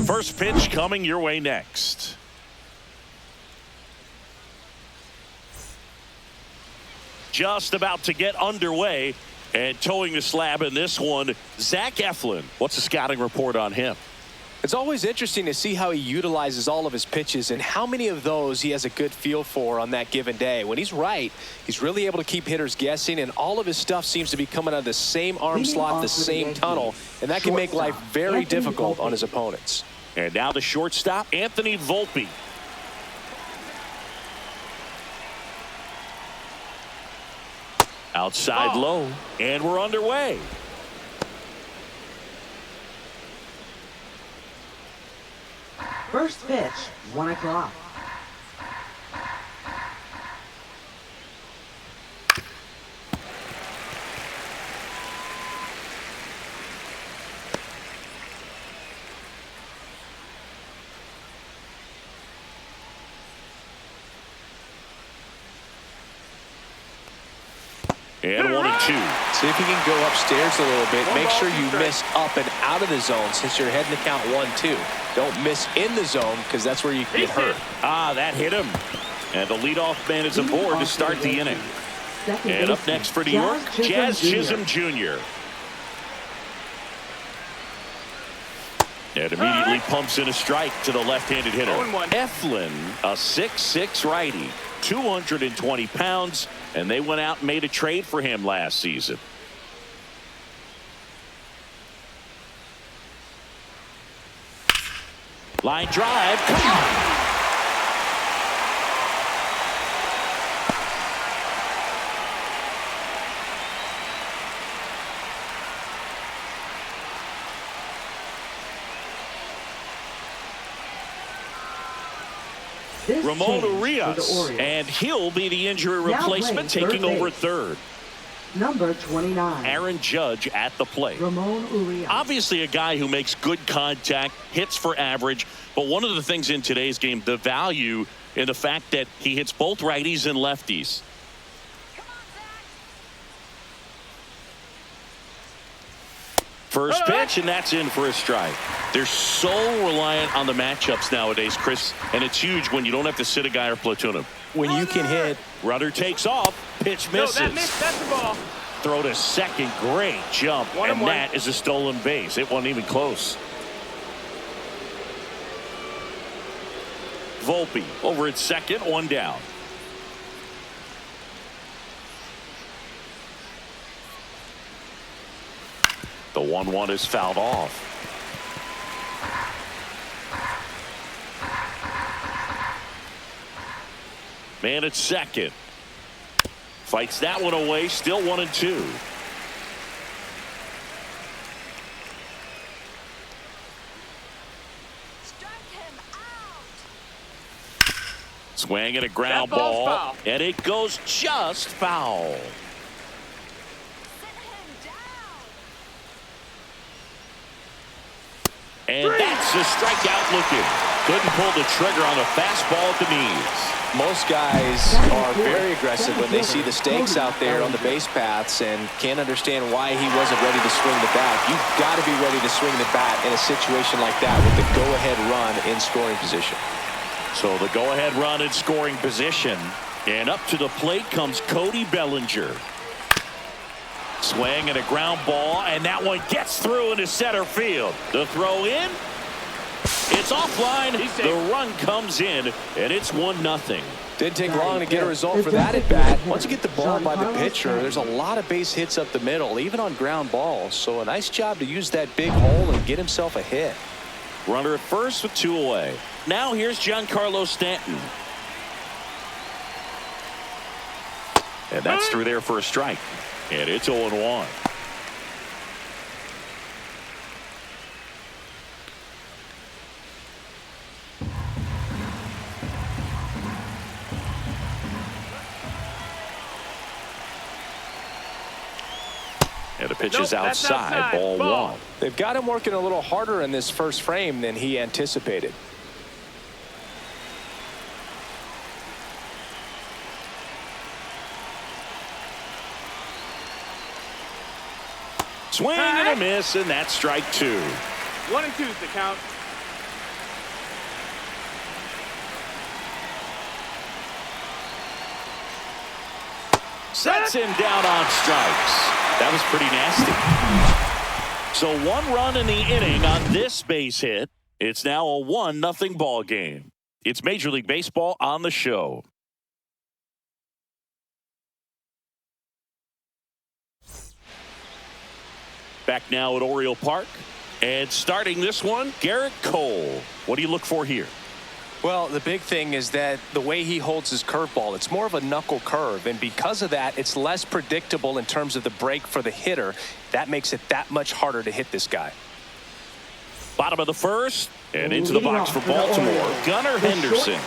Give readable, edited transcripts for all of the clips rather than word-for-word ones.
First pitch coming your way next. Just about to get underway and towing the slab in this one, Zach Eflin. What's the scouting report on him? It's always interesting to see how he utilizes all of his pitches and how many of those he has a good feel for on that given day. When he's right, he's really able to keep hitters guessing, and all of his stuff seems to be coming out of the same arm slot, the same tunnel, and that can make life very difficult on his opponents. And now the shortstop, Anthony Volpe. Outside low, and we're underway. First pitch, 1 o'clock. And 1-2. See if you can go upstairs a little bit. Make sure you miss up and out of the zone since you're heading to count 1-2. Don't miss in the zone because that's where you can get hurt. That hit him. And the leadoff man is aboard to start the inning. And up next for New York, Jazz Chisholm Jr. And immediately pumps in a strike to the left-handed hitter. Eflin, a 6'6" righty, 220 pounds, and they went out and made a trade for him last season. Line drive, come on! Ramon Urias, and he'll be the injury replacement, taking over third. Number 29. Aaron Judge at the plate. Ramon Urias. Obviously a guy who makes good contact, hits for average, but one of the things in today's game, the value in the fact that he hits both righties and lefties. First pitch, and that's in for a strike. They're so reliant on the matchups nowadays, Chris, and it's huge when you don't have to sit a guy or platoon him. When you can hit. Runner takes off, pitch misses. No, that's the ball. Throw to second, great jump, and that is a stolen base. It wasn't even close. Volpe over at second, one down. The 1-1 is fouled off. Man at second. Fights that one away, still 1-2. Swing and a ground ball, and it goes just foul. And that's a strikeout looking. Couldn't pull the trigger on a fastball at the knees. Most guys are very aggressive when they see the stakes out there on the base paths and can't understand why he wasn't ready to swing the bat. You've got to be ready to swing the bat in a situation like that with the go-ahead run in scoring position. So the go-ahead run in scoring position. And up to the plate comes Cody Bellinger. Swing and a ground ball, and that one gets through into center field. The throw in. It's offline. The run comes in, and it's 1-0. Didn't take long to get a result for that at bat. Once you get the ball by the pitcher, there's a lot of base hits up the middle, even on ground balls. So a nice job to use that big hole and get himself a hit. Runner at first with 2 away. Now here's Giancarlo Stanton. And that's through there for a strike. And it's 0-1. And the pitch is outside, ball 1. They've got him working a little harder in this first frame than he anticipated. Swing and a miss, and that's strike 2. 1-2 is the count. Sets him down on strikes. That was pretty nasty. So 1 run in the inning on this base hit. It's now a 1-0 ball game. It's Major League Baseball on the show. Back now at Oriole Park. And starting this one, Garrett Cole. What do you look for here? Well, the big thing is that the way he holds his curveball, it's more of a knuckle curve. And because of that, it's less predictable in terms of the break for the hitter. That makes it that much harder to hit this guy. Bottom of the first, and into the box for Baltimore, Gunnar Henderson.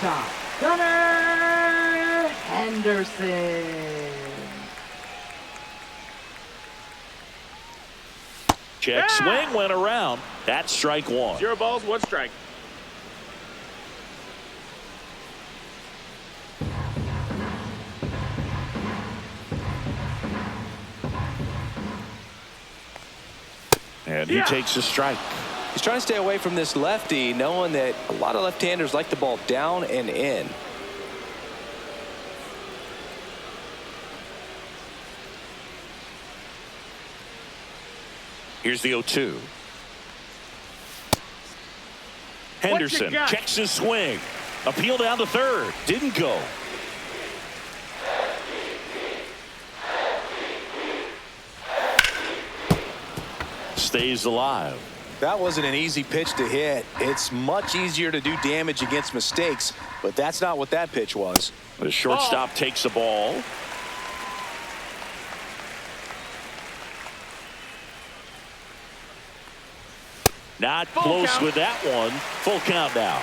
Gunnar Henderson. Check swing went around. That's strike 1. 0 balls, 1 strike. And he takes a strike. He's trying to stay away from this lefty, knowing that a lot of left-handers like the ball down and in. Here's the 0-2. Henderson checks his swing. Appeal down to third. Didn't go. Stays alive. That wasn't an easy pitch to hit. It's much easier to do damage against mistakes, but that's not what that pitch was. The shortstop takes the ball. Not close with that one. Full count now.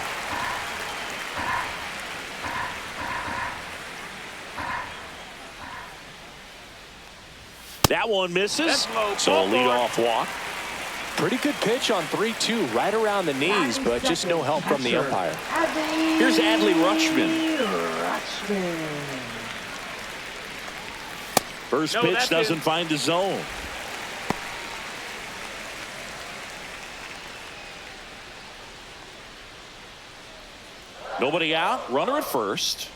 That one misses. So a leadoff walk. Pretty good pitch on 3-2, right around the knees, but just no help from the umpire. Here's Adley Rutschman. First pitch doesn't find the zone. Nobody out. Runner at first.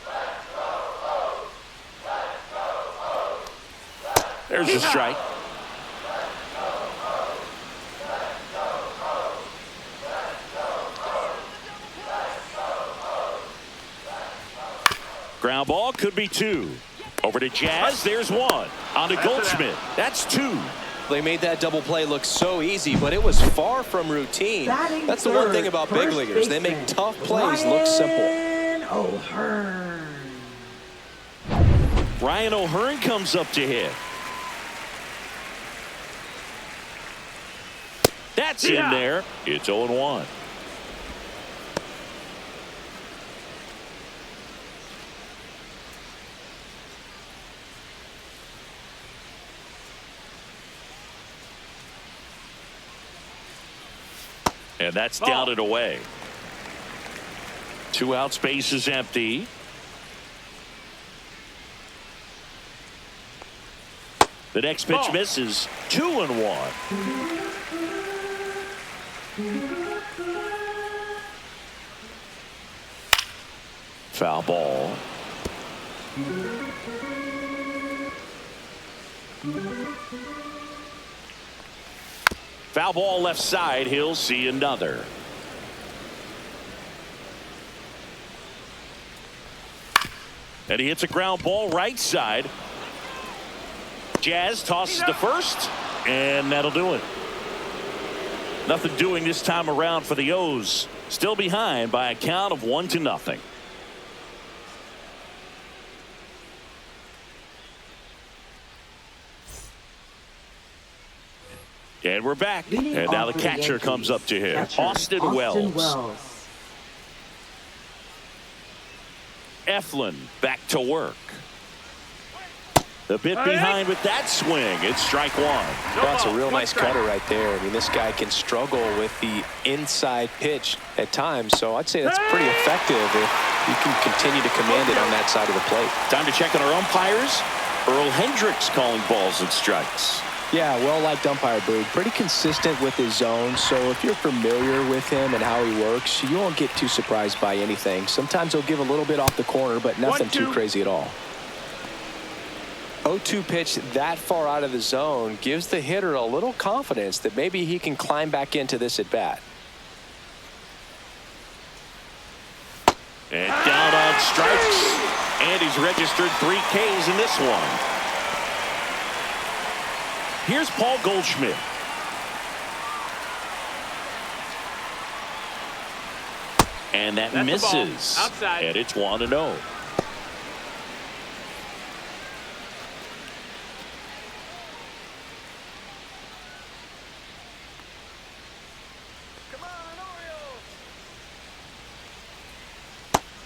There's a strike. Ground ball could be 2. Over to Jazz. There's 1. On to Goldschmidt. That's 2. They made that double play look so easy, but it was far from routine. That's the one thing about big leaguers. They make tough plays look simple. Ryan O'Hearn comes up to hit. That's in there. It's 0-1. And that's down and away. 2 out, space is empty. The next pitch misses. 2-1. Foul ball. Foul ball left side. He'll see another. And he hits a ground ball right side. Jazz tosses to first, and that'll do it. Nothing doing this time around for the O's. Still behind by a count of 1-0. And we're back. And now the catcher comes up to him. Austin Wells. Eflin back to work. The bit behind with that swing. It's strike 1. That's a real nice cutter right there. I mean, this guy can struggle with the inside pitch at times, so I'd say that's pretty effective if you can continue to command it on that side of the plate. Time to check on our umpires. Earl Hendricks calling balls and strikes. Yeah, well-liked umpire, Boog. Pretty consistent with his zone, so if you're familiar with him and how he works, you won't get too surprised by anything. Sometimes he'll give a little bit off the corner, but nothing too crazy at all. 0-2 pitch that far out of the zone gives the hitter a little confidence that maybe he can climb back into this at bat. And down on strikes. And he's registered 3 Ks in this one. Here's Paul Goldschmidt. And that misses. Outside. And it's 1-0.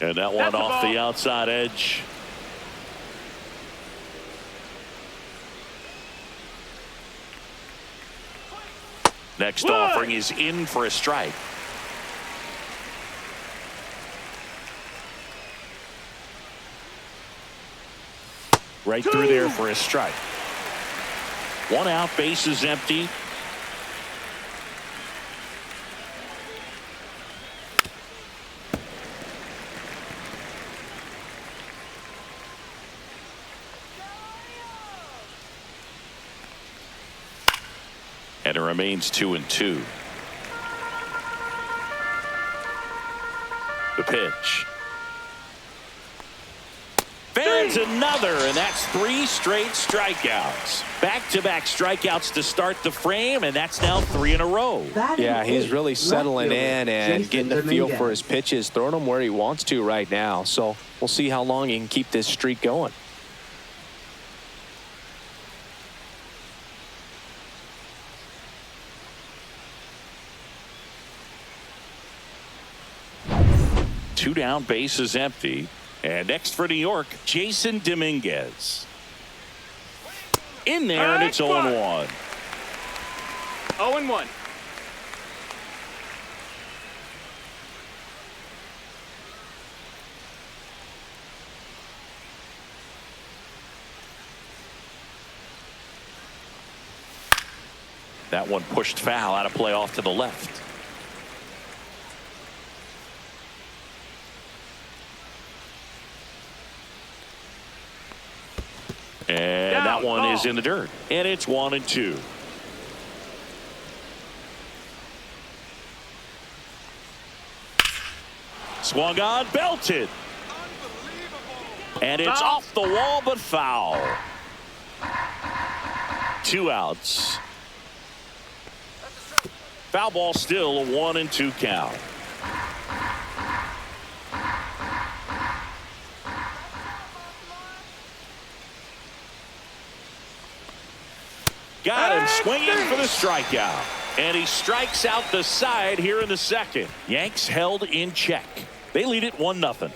And that one off the outside edge. Next offering is in for a strike. Right through there for a strike. 1 out, base is empty. And it remains 2-2. The pitch. Fans another, and that's 3 straight strikeouts. Back-to-back strikeouts to start the frame, and that's now 3 in a row. Yeah, he's really settling in and getting a feel for his pitches, throwing them where he wants to right now. So we'll see how long he can keep this streak going. Two down, base is empty. And next for New York, Jason Dominguez. In there, and it's 0-1. 0-1. That one pushed foul, out of play off to the left. And that one is in the dirt. And it's 1-2. Swung on, belted. And it's off the wall, but foul. 2 outs. Foul ball, still a 1-2 count. Got him swinging for the strikeout. And he strikes out the side here in the second. Yanks held in check. They lead it 1-0.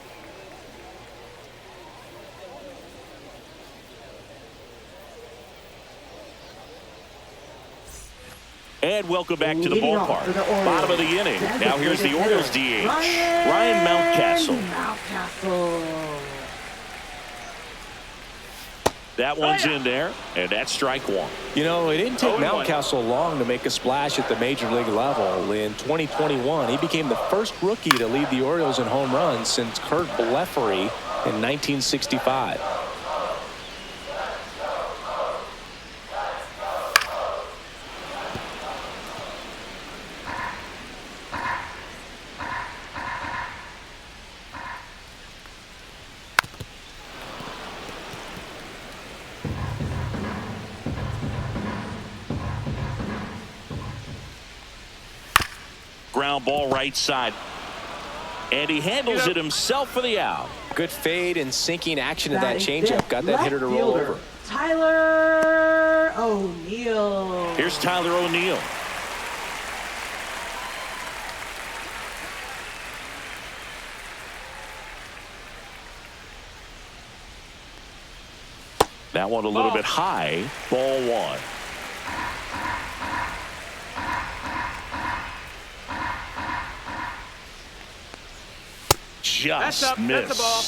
And welcome back to the ballpark. Bottom of the inning. Now here's the Orioles DH, Ryan Mountcastle. That one's in there, and that's strike 1. You know, it didn't take Mountcastle long to make a splash at the major league level. In 2021, he became the first rookie to lead the Orioles in home runs since Kurt Blefary in 1965. Ground ball right side. And he handles it himself for the out. Good fade and sinking action of that changeup. Got that hitter to roll over. Tyler O'Neill. Here's Tyler O'Neill. That one a little bit high. Ball 1. Just missed. That's a ball.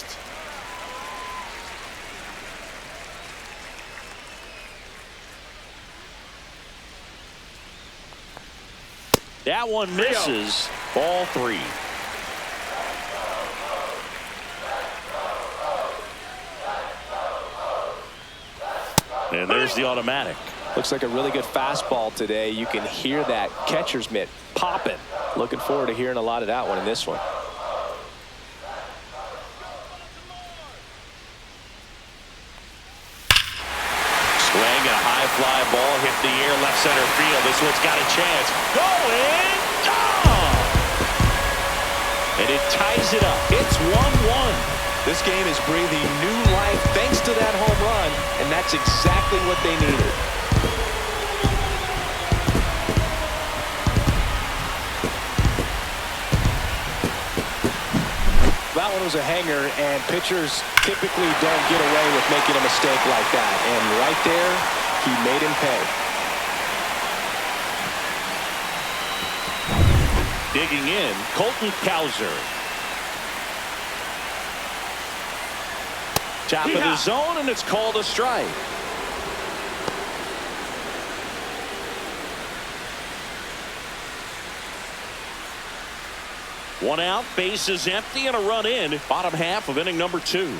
That one misses. Ball 3. And there's the automatic. Looks like a really good fastball today. You can hear that catcher's mitt popping. Looking forward to hearing a lot of that one in this one. Swing and a high fly ball hit the air left center field. This one's got a chance. Going down! And it ties it up. It's 1-1. This game is breathing new life thanks to that home run, and that's exactly what they needed. That one was a hanger, and pitchers typically don't get away with making a mistake like that. And right there, he made him pay. Digging in, Colton Cowser. Top of the zone, and it's called a strike. One out, bases empty, and a run in. Bottom half of inning number 2.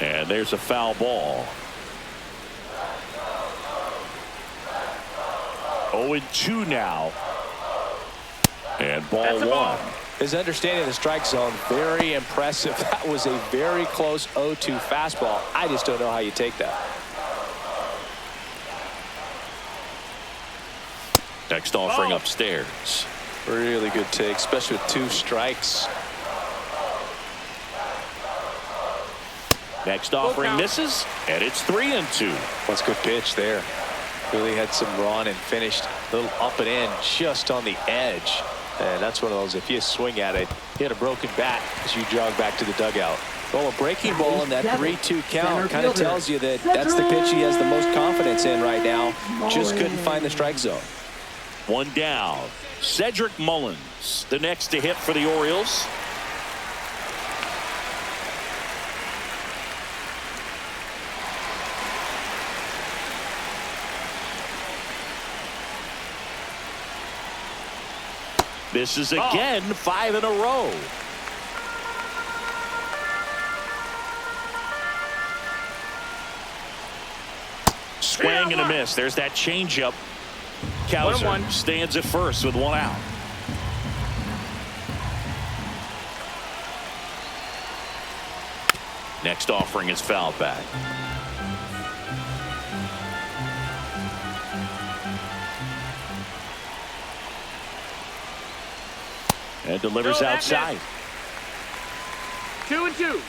And there's a foul ball. 0-2 now. And ball 1. His understanding of the strike zone, very impressive. That was a very close 0-2 fastball. I just don't know how you take that. Next offering upstairs. Really good take, especially with 2 strikes. Next offering misses, and it's 3-2. That's a good pitch there. Really had some run and finished a little up and in just on the edge. And that's one of those, if you swing at it, hit a broken bat as you jog back to the dugout. Well, a breaking ball in that 3-2 count kind of tells you that that's the pitch he has the most confidence in right now. Just couldn't find the strike zone. One down. Cedric Mullins, the next to hit for the Orioles. Misses again, 5 in a row. Swing and a miss. There's that changeup. Cowser stands at first with 1 out. Next offering is fouled back. And delivers outside. 2-2.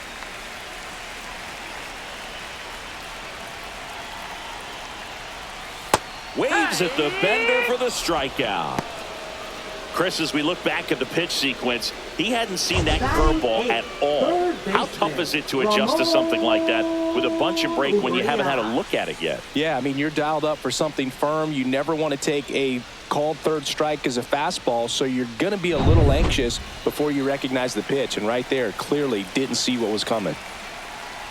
Waves at the bender for the strikeout. Chris, as we look back at the pitch sequence, he hadn't seen that curveball at all. How tough is it to adjust to something like that with a bunch of break when you haven't had a look at it yet? Yeah, I mean, you're dialed up for something firm. You never want to take a called third strike as a fastball, so you're going to be a little anxious before you recognize the pitch. And right there, clearly didn't see what was coming.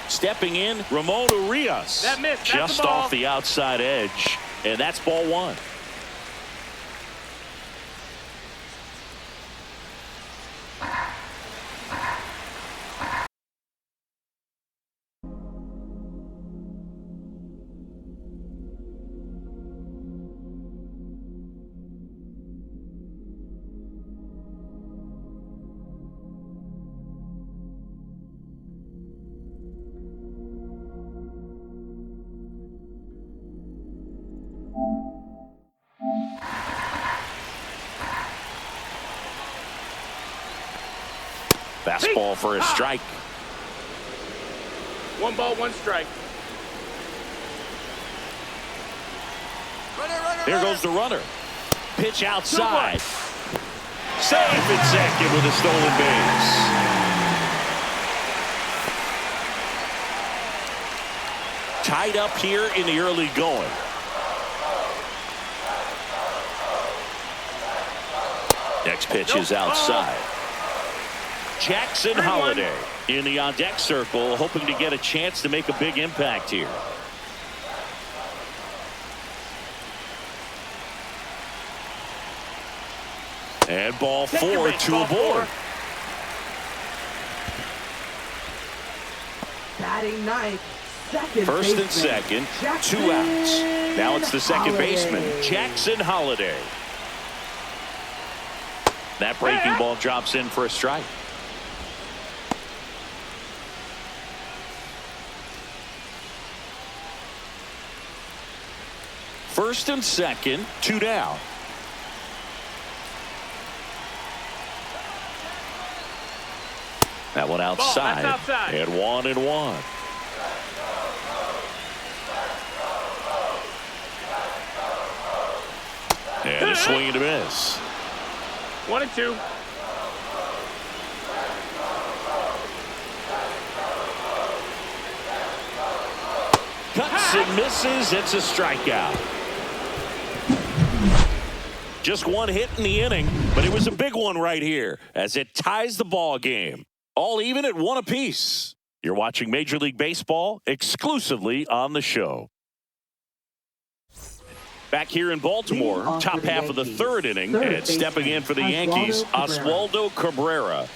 Stepping in, Ramon Urias. That missed. Just off the outside edge. And that's ball 1. Fastball for a strike. 1 ball, 1 strike. There goes the runner. Pitch outside. Safe at second with a stolen base. Tied up here in the early going. Next pitch is outside. Jackson Holliday in the on-deck circle, hoping to get a chance to make a big impact here. And ball 4, 2 aboard. Batting ninth, First and second, 2 outs. Now it's the second baseman, Jackson Holliday. That breaking ball drops in for a strike. First and second, 2 down. That one outside, and 1-1. And a swing and a miss. 1-2. Cuts and misses. It's a strikeout. Just one hit in the inning, but it was a big one right here as it ties the ball game. All even at 1 apiece. You're watching Major League Baseball exclusively on the show. Back here in Baltimore, top half of the third inning, and stepping in for the Yankees, Oswaldo Cabrera.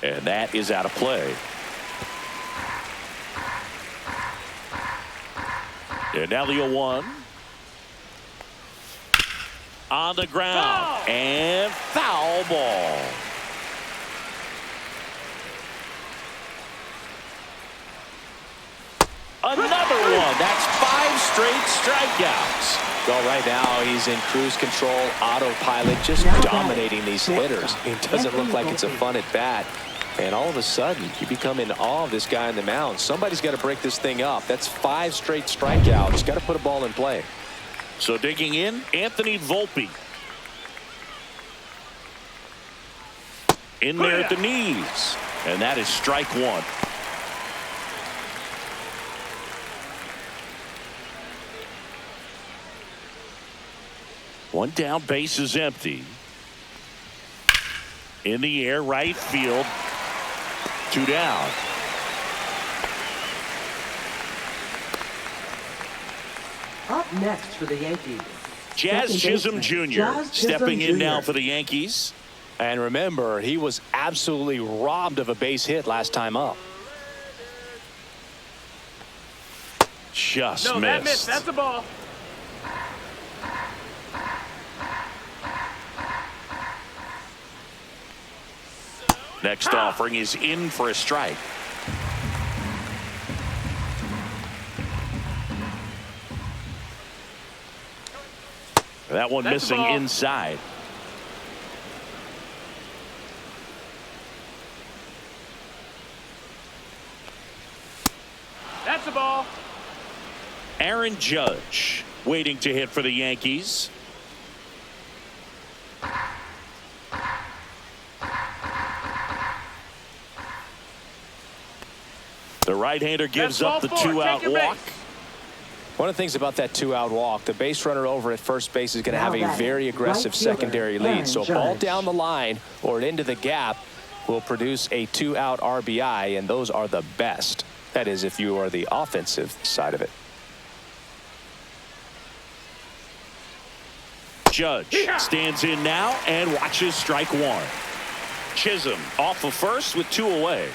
And that is out of play. And now the 0-1. On the ground. And foul ball. Another one. That's 5 straight strikeouts. Well, right now he's in cruise control, autopilot, just dominating these hitters. It doesn't look like it's a fun at bat. And all of a sudden, you become in awe of this guy on the mound. Somebody's got to break this thing up. That's 5 straight strikeouts. Got to put a ball in play. So digging in, Anthony Volpe. In there at the knees. And that is strike 1. One down, base is empty. In the air, right field. 2 down. Up next for the Yankees, Jazz Chisholm Jr. stepping in now for the Yankees. And remember, he was absolutely robbed of a base hit last time up. Just No, missed. that missed. That's a ball. Next offering is in for a strike. That one That's missing inside. That's a ball. Aaron Judge waiting to hit for the Yankees. The right-hander gives up the 2-out walk. One of the things about that 2-out walk, the base runner over at first base is going to have a very aggressive secondary lead. So a ball down the line or into the gap will produce a 2-out RBI, and those are the best. That is, if you are the offensive side of it. Judge stands in now and watches strike 1. Chisholm off of first with 2 away.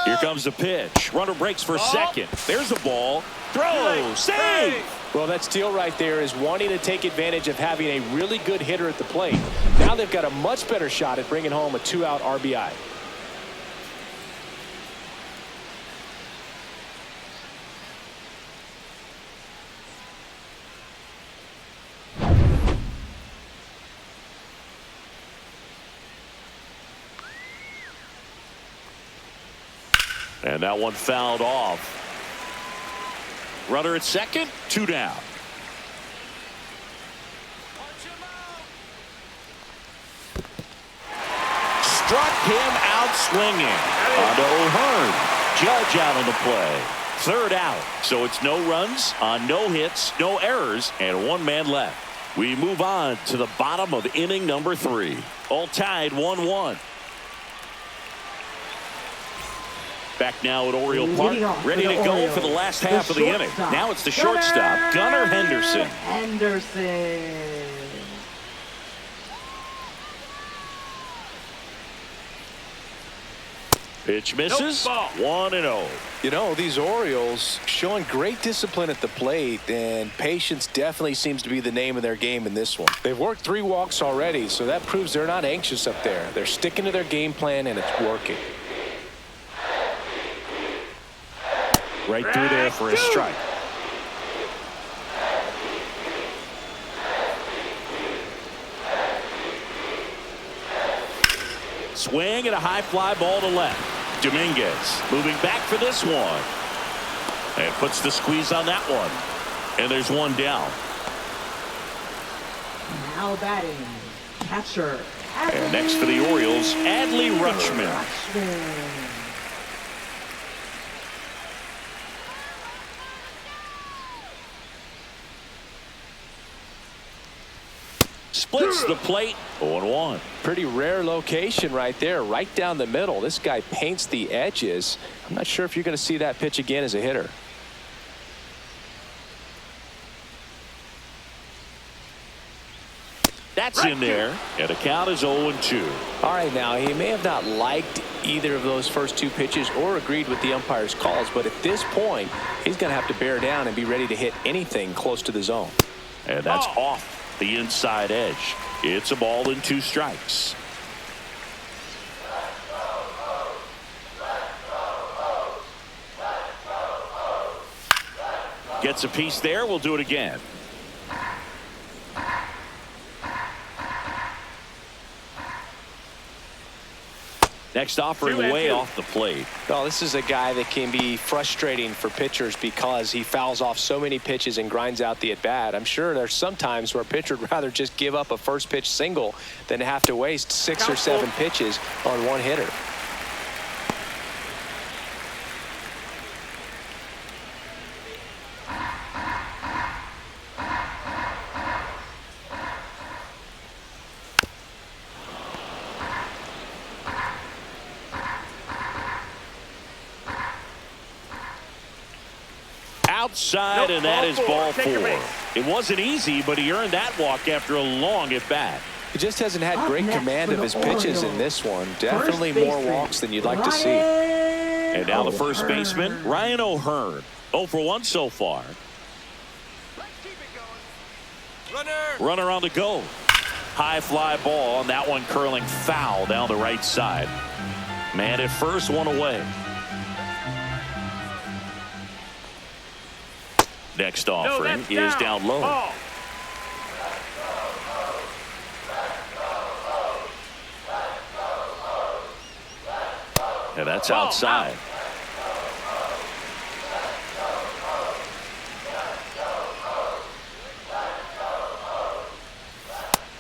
Here comes the pitch. Runner breaks for second. There's the ball. Throw. Save. Well, that steal right there is wanting to take advantage of having a really good hitter at the plate. Now they've got a much better shot at bringing home a 2-out RBI. And that one fouled off. Runner at second, 2 down. Struck him out swinging. Onto O'Hearn. Judge out on the play. 3rd out. So it's no runs on no hits, no errors, and 1 man left. We move on to the bottom of inning number 3. All tied 1-1. Back now at Oriole Park, ready to go for the last half of the inning. Now it's the shortstop, Gunnar Henderson. Pitch misses. Nope, 1-0. You know, these Orioles showing great discipline at the plate, and patience definitely seems to be the name of their game in this one. They've worked 3 walks already, so that proves they're not anxious up there. They're sticking to their game plan, and it's working. Right through there for a strike. Swing and a high fly ball to left. Dominguez moving back for this one. And puts the squeeze on that one. And there's one down. Now batting, catcher. And next for the Orioles, Adley Rutschman. Splits the plate. 0-1. Pretty rare location right there, right down the middle. This guy paints the edges. I'm not sure if you're going to see that pitch again as a hitter. That's in there, and the count is 0-2. All right, now he may have not liked either of those first 2 pitches or agreed with the umpire's calls, but at this point, he's going to have to bear down and be ready to hit anything close to the zone. And that's off the inside edge. It's a ball and 2 strikes. Gets a piece there. We'll do it again. Next offering way off the plate. Well, this is a guy that can be frustrating for pitchers because he fouls off so many pitches and grinds out the at-bat. I'm sure there's some times where a pitcher would rather just give up a first pitch single than have to waste 6 or 7 pitches on one hitter. Outside, and that is ball 4. It wasn't easy, but he earned that walk after a long at bat. He just hasn't had great command of his pitches in this one. Definitely more walks than you'd like to see. And now the first baseman, Ryan O'Hearn. 0 for 1 so far. Runner on the go. High fly ball, and that one curling foul down the right side. Man at first, 1 away. Next offering is down low. And that's outside.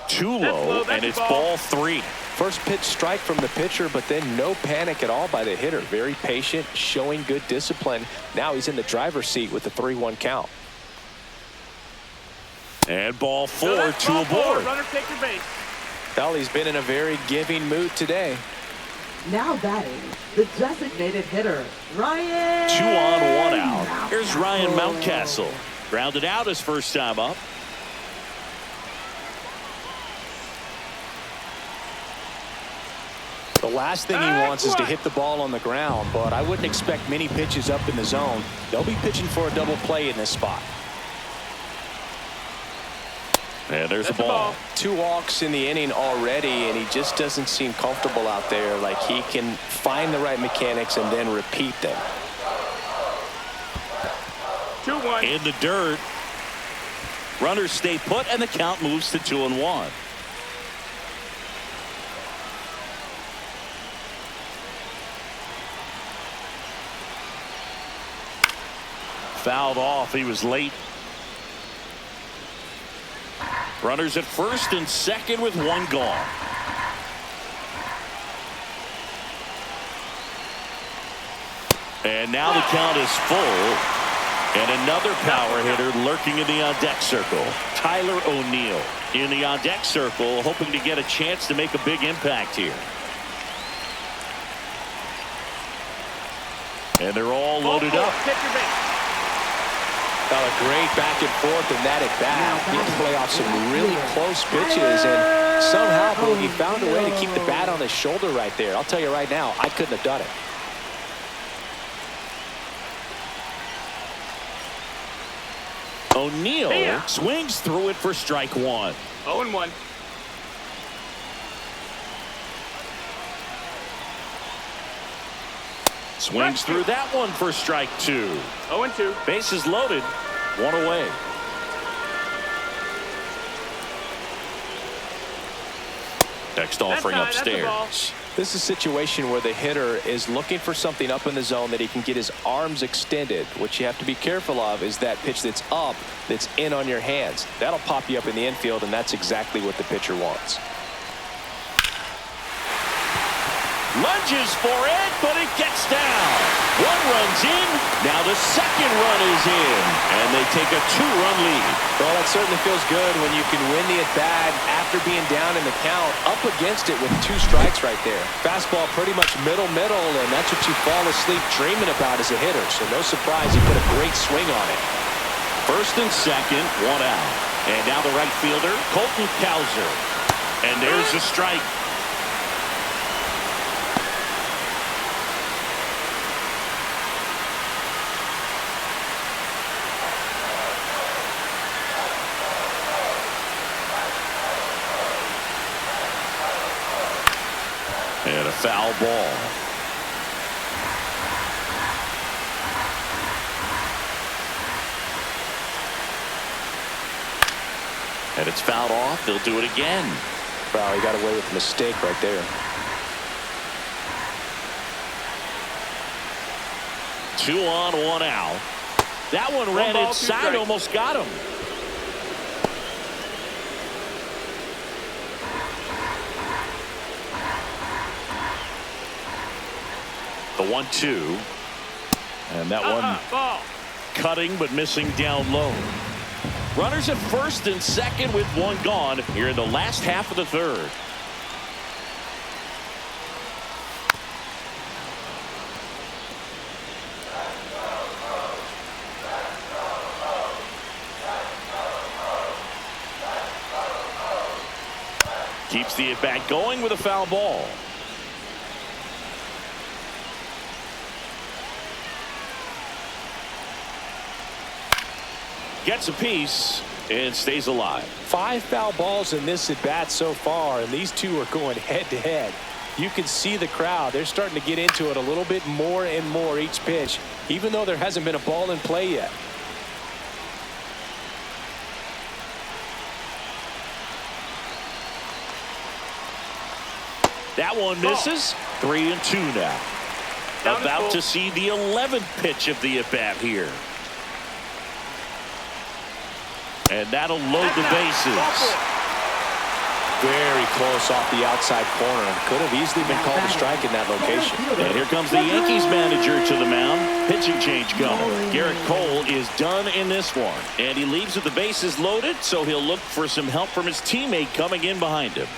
Too low, and it's ball 3. First pitch strike from the pitcher, but then no panic at all by the hitter. Very patient, showing good discipline. Now he's in the driver's seat with the 3-1 count. And ball 4, 2 aboard. Runner take your base. Well, he's been in a very giving mood today. Now batting, the designated hitter, Ryan. 2 on, 1 out. Here's Ryan Mountcastle. Grounded out his first time up. The last thing he wants is to hit the ball on the ground, but I wouldn't expect many pitches up in the zone. They'll be pitching for a double play in this spot. And there's a ball. 2 walks in the inning already, and he just doesn't seem comfortable out there. Like he can find the right mechanics and then repeat them. 2-1. In the dirt. Runners stay put, and the count moves to 2-1. Fouled off. He was late. Runners at first and second with 1 gone. And now the count is full. And another power hitter lurking in the on-deck circle. Tyler O'Neill in the on-deck circle, hoping to get a chance to make a big impact here. And they're all loaded up. Well, a great back and forth in that at bat. He can play off some really close pitches, and somehow he found a way to keep the bat on his shoulder right there. I'll tell you right now, I couldn't have done it. O'Neill swings through it for strike one. 0-1. Swings through that one for strike two. 0-2. Bases loaded, one away. Next offering upstairs. This is a situation where the hitter is looking for something up in the zone that he can get his arms extended. What you have to be careful of is that pitch that's up, that's in on your hands. That'll pop you up in the infield, and that's exactly what the pitcher wants. Lunges for it, but it gets down. One run's in. Now the second run is in. And they take a two-run lead. Well, that certainly feels good when you can win the at-bat after being down in the count, up against it with 2 strikes right there. Fastball pretty much middle, and that's what you fall asleep dreaming about as a hitter. So no surprise you put a great swing on it. First and second, one out. And now the right fielder, Colton Cowser. And there's a strike. And a foul ball. And it's fouled off. They'll do it again. Wow, he got away with a mistake right there. 2 on, 1 out. That one ran inside, almost got him. The 1-2. And that one ball. cutting but missing down low. Runners at first and second with one gone here in the last half of the third. Keeps the at-bat going with a foul ball. Gets a piece and stays alive. 5 foul balls in this at bat so far, and these two are going head to head. You can see the crowd. They're starting to get into it a little bit more and more each pitch, even though there hasn't been a ball in play yet. That one misses. 3-2 now. About to see the 11th pitch of the at bat here. And that'll load the bases. Very close off the outside corner. Could have easily been called a strike in that location. And here comes the Yankees manager to the mound. Pitching change coming. Garrett Cole is done in this one. And he leaves with the bases loaded, so he'll look for some help from his teammate coming in behind him.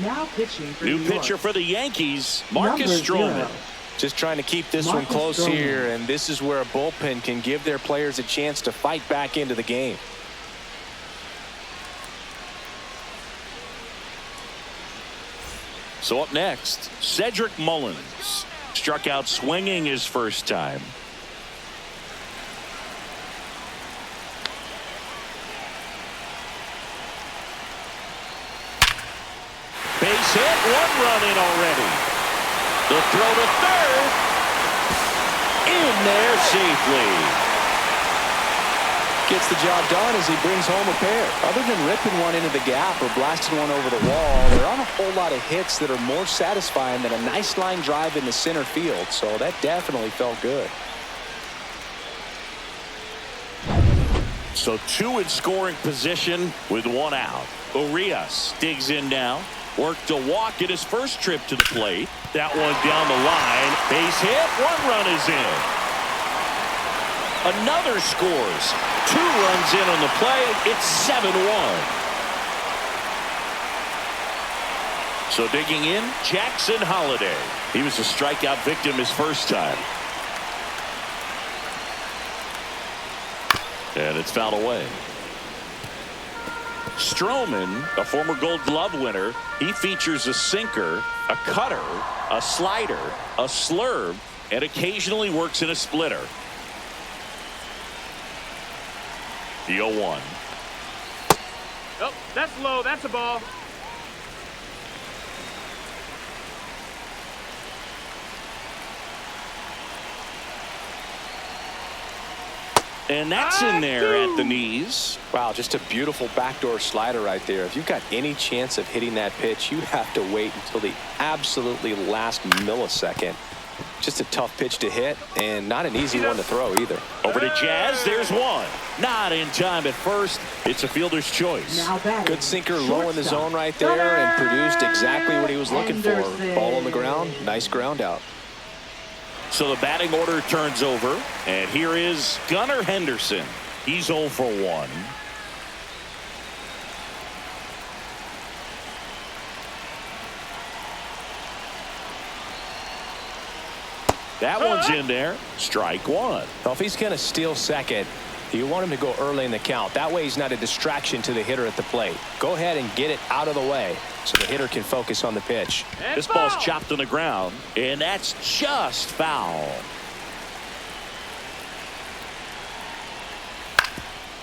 Now pitching for New New York. pitcher for the Yankees, Marcus Stroman. Just trying to keep this one close here, and this is where a bullpen can give their players a chance to fight back into the game. So up next, Cedric Mullins. Struck out swinging his first time. Base hit, 1 run in already. The throw to third. In there safely. Gets the job done as he brings home a pair. Other than ripping one into the gap or blasting one over the wall, there aren't a whole lot of hits that are more satisfying than a nice line drive in the center field. So that definitely felt good. So 2 in scoring position with 1 out. Urias digs in now. Worked a walk in his first trip to the plate. That one down the line. Base hit. 1 run is in. Another scores. 2 runs in on the play. It's 7-1. So digging in, Jackson Holliday. He was a strikeout victim his first time. And it's fouled away. Stroman, a former Gold Glove winner, he features a sinker, a cutter, a slider, a slurve, and occasionally works in a splitter. The 0-1. Oh, that's low. That's a ball. And that's in there at the knees. Wow, just a beautiful backdoor slider right there. If you've got any chance of hitting that pitch, you have to wait until the absolutely last millisecond. Just a tough pitch to hit, and not an easy one to throw either. Over to Jazz. There's one. Not in time at first. It's a fielder's choice. Now batting, Good sinker low in the zone right there and produced exactly what he was looking for. Ball on the ground. Nice ground out. So the batting order turns over, and here is Gunnar Henderson. He's 0 for 1. That one's in there. Strike one. Well, if he's going to steal second, you want him to go early in the count. That way he's not a distraction to the hitter at the plate. Go ahead and get it out of the way so the hitter can focus on the pitch. And This ball. ball's chopped on the ground, and that's just foul.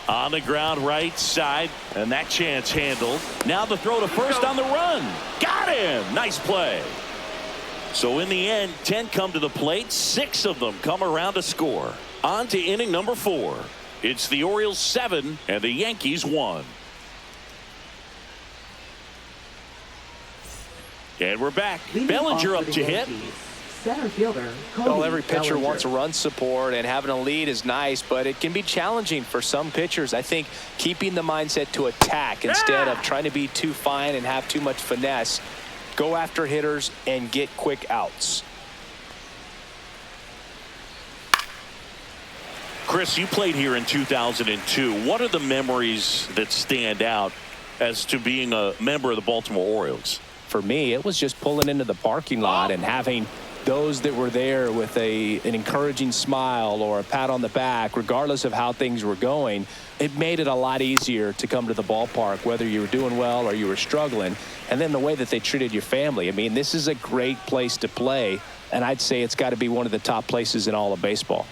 On the ground right side, and that chance handled. Now the throw to first on the run. Got him. Nice play. So in the end, 10 come to the plate. 6 of them come around to score. On to inning number 4. It's the Orioles 7 and the Yankees 1. And we're back. Leading Bellinger off up for to the hit. Yankees, center fielder Cody Well, every pitcher Bellinger. wants run support, and having a lead is nice, but it can be challenging for some pitchers. I think keeping the mindset to attack instead of trying to be too fine and have too much finesse. Go after hitters and get quick outs. Chris, you played here in 2002. What are the memories that stand out as to being a member of the Baltimore Orioles? For me, it was just pulling into the parking lot and having those that were there with an encouraging smile or a pat on the back, regardless of how things were going. It made it a lot easier to come to the ballpark, whether you were doing well or you were struggling. And then the way that they treated your family. I mean, this is a great place to play, and I'd say it's got to be one of the top places in all of baseball.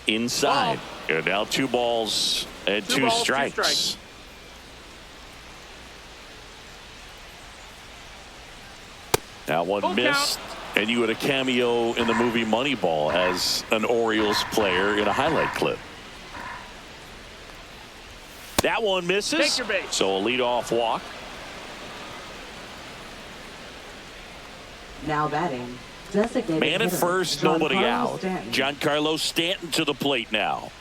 Inside. And now 2 balls and 2 balls, 2 strikes. strikes. That one Full missed, and you had a cameo in the movie Moneyball as an Orioles player in a highlight clip. That one misses. Take your base. So a leadoff walk. Now batting, designated Man at hitter, first, nobody Giancarlo out. Stanton. Giancarlo Stanton to the plate now.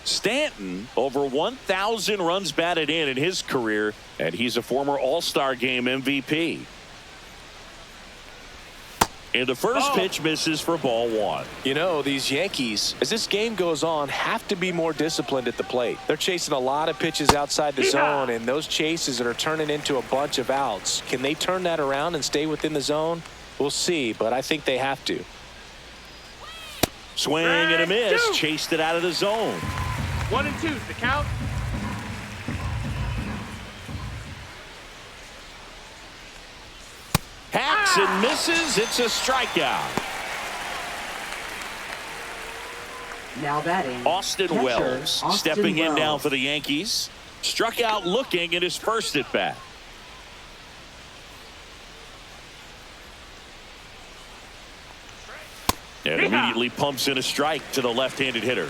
Stanton, over 1,000 runs batted in his career, and he's a former All-Star Game MVP. And the first pitch misses for ball 1. You know, these Yankees, as this game goes on, have to be more disciplined at the plate. They're chasing a lot of pitches outside the zone, and those chases that are turning into a bunch of outs. Can they turn that around and stay within the zone? We'll see, but I think they have to. Swing and a miss. 2. Chased it out of the zone. 1 and 2's the count. Hacks and misses. It's a strikeout. Now batting, Austin catcher, Wells Austin stepping in now Wells. for the Yankees. Struck out looking at his first at bat. And immediately pumps in a strike to the left-handed hitter.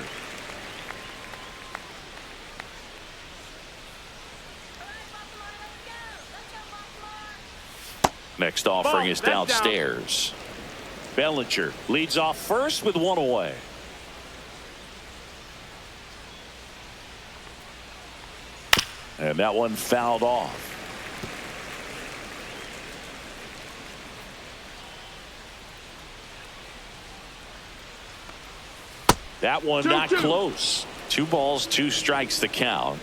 Next offering is That's down. downstairs. Bellinger leads off first with 1 away. And that one fouled off. That one not 2-2. close. 2 balls, 2 strikes the count.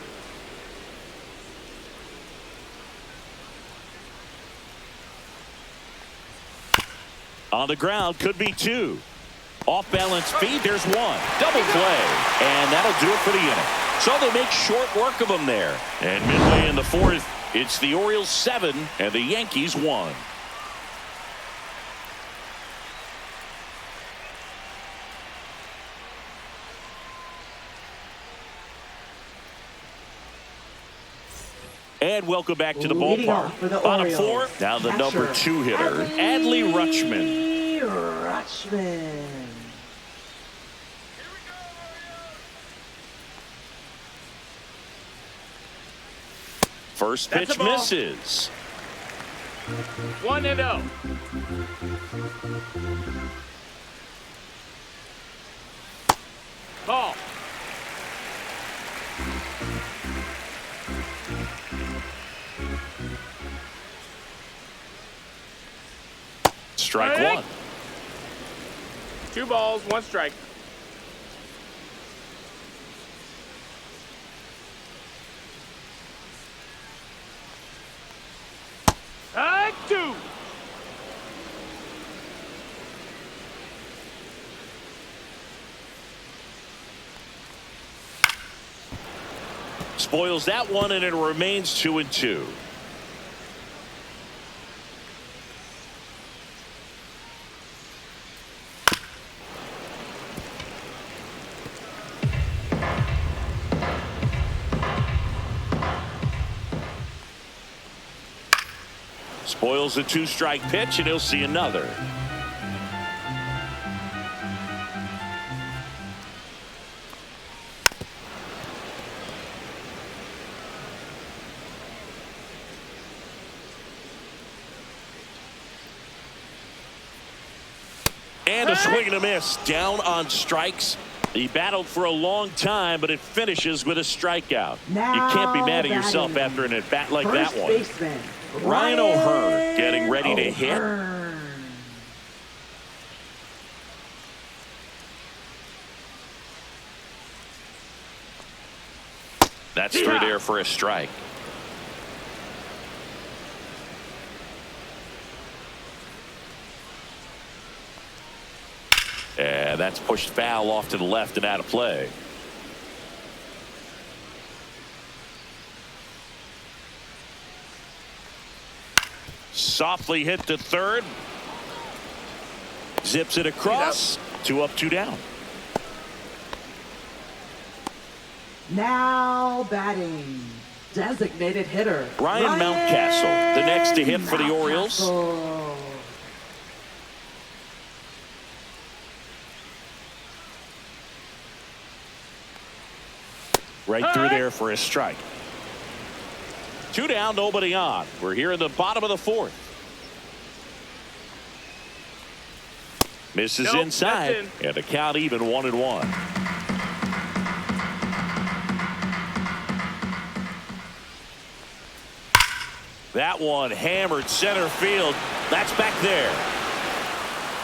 On the ground, could be 2. Off balance feed, there's 1. Double play, and that'll do it for the inning. So they make short work of them there. And midway in the 4th, It's the Orioles 7 and the Yankees 1. And welcome back to the ballpark. For the Bottom Orioles, four, now the number 2 hitter, Adley Rutschman. Rutschman. First That's pitch a ball. misses. 1-0. Ball. Strike Hey. 1. 2 balls, 1 strike. Strike 2. Spoils that one, and it remains 2-2. Spoils the 2-strike pitch, and he'll see another. And a swing and a miss. Down on strikes. He battled for a long time, but it finishes with a strikeout. Now You can't be mad at batting. yourself after an at-bat like that First one. baseman, Ryan O'Hearn getting ready to hit. O'Hearn. That's through there for a strike. And that's pushed foul off to the left and out of play. Softly hit to third. Zips it across. 2 up, 2 down. Now batting, designated hitter Ryan Mountcastle, the next to hit for the Orioles. Mountcastle. Right through there for a strike. 2 down, nobody on. We're here in the bottom of the 4th. Misses Nope, inside, that's and the count even 1-1. That one hammered center field. That's back there.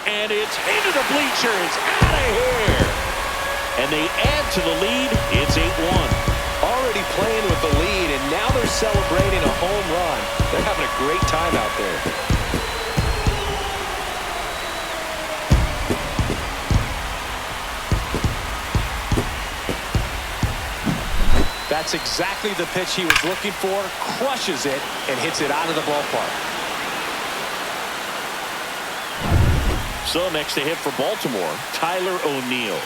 And it's into the bleachers. Out of here. And they add to the lead. It's 8-1. Already playing with the lead, and now they're celebrating a home run. They're having a great time out there. That's exactly the pitch he was looking for. Crushes it and hits it out of the ballpark. So next to hit for Baltimore, Tyler O'Neill.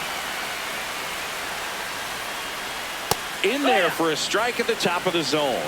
In there for a strike at the top of the zone.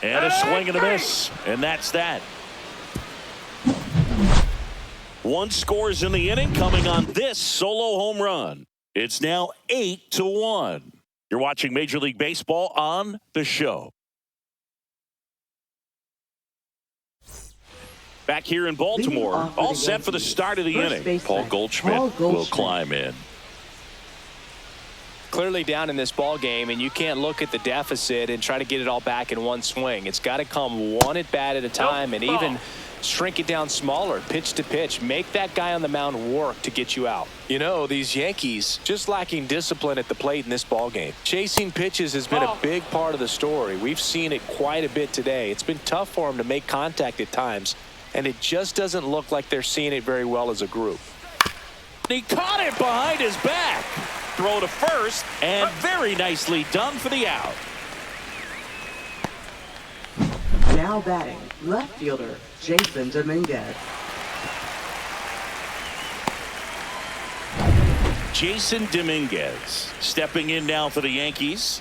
And a swing and a miss. And that's that. 1 scores in the inning coming on this solo home run. It's now 8-1. You're watching Major League Baseball on The Show. Back here in Baltimore, all set for the start of the inning. Paul Goldschmidt will climb in. clearly down in this ball game, and you can't look at the deficit and try to get it all back in one swing. It's got to come one at bat at a time, and even shrink it down smaller, pitch to pitch. Make that guy on the mound work to get you out. You know, these Yankees just lacking discipline at the plate in this ball game. Chasing pitches has been a big part of the story. We've seen it quite a bit today. It's been tough for them to make contact at times, and it just doesn't look like they're seeing it very well as a group. He caught it behind his back. Throw to first, and very nicely done for the out. Now batting, left fielder, Jason Dominguez. Jason Dominguez stepping in now for the Yankees.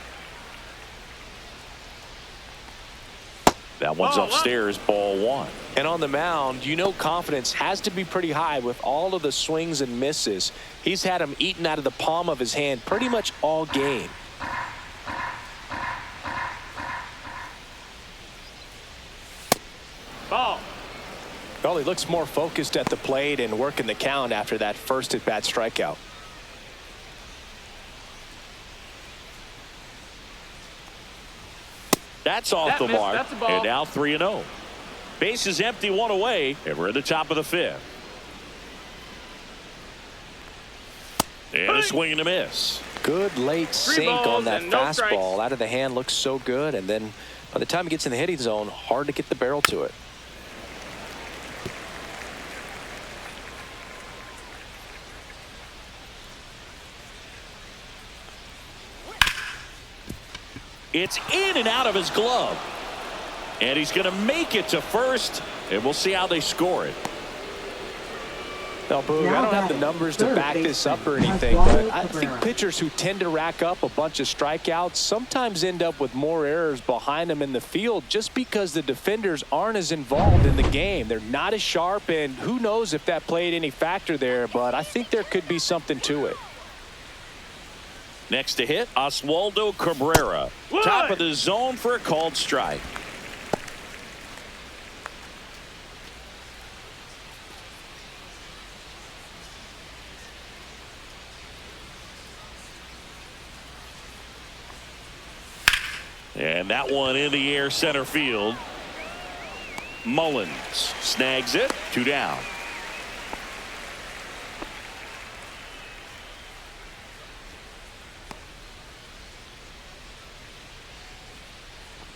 That one's upstairs, ball one. And on the mound, you know confidence has to be pretty high with all of the swings and misses. He's had them eaten out of the palm of his hand pretty much all game. Ball. Well, he looks more focused at the plate and working the count after that first at-bat strikeout. That's off the mark. That's a ball. And now 3-0. Base is empty, one away, and we're at the top of the fifth. And a swing and a miss. Good late sink on that fastball. Out of the hand, looks so good, and then by the time he gets in the hitting zone, hard to get the barrel to it. It's in and out of his glove. And he's going to make it to first, and we'll see how they score it. Now, Boog, I don't have the numbers to back this up or anything, but I think pitchers who tend to rack up a bunch of strikeouts sometimes end up with more errors behind them in the field just because the defenders aren't as involved in the game. They're not as sharp, and who knows if that played any factor there, but I think there could be something to it. Next to hit, Oswaldo Cabrera. Top of the zone for a called strike. And that one in the air center field. Mullins snags it. 2 down.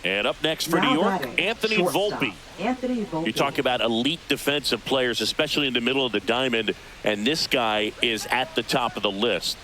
And up next for New York, Anthony Volpe. You talk about elite defensive players, especially in the middle of the diamond, and this guy is at the top of the list.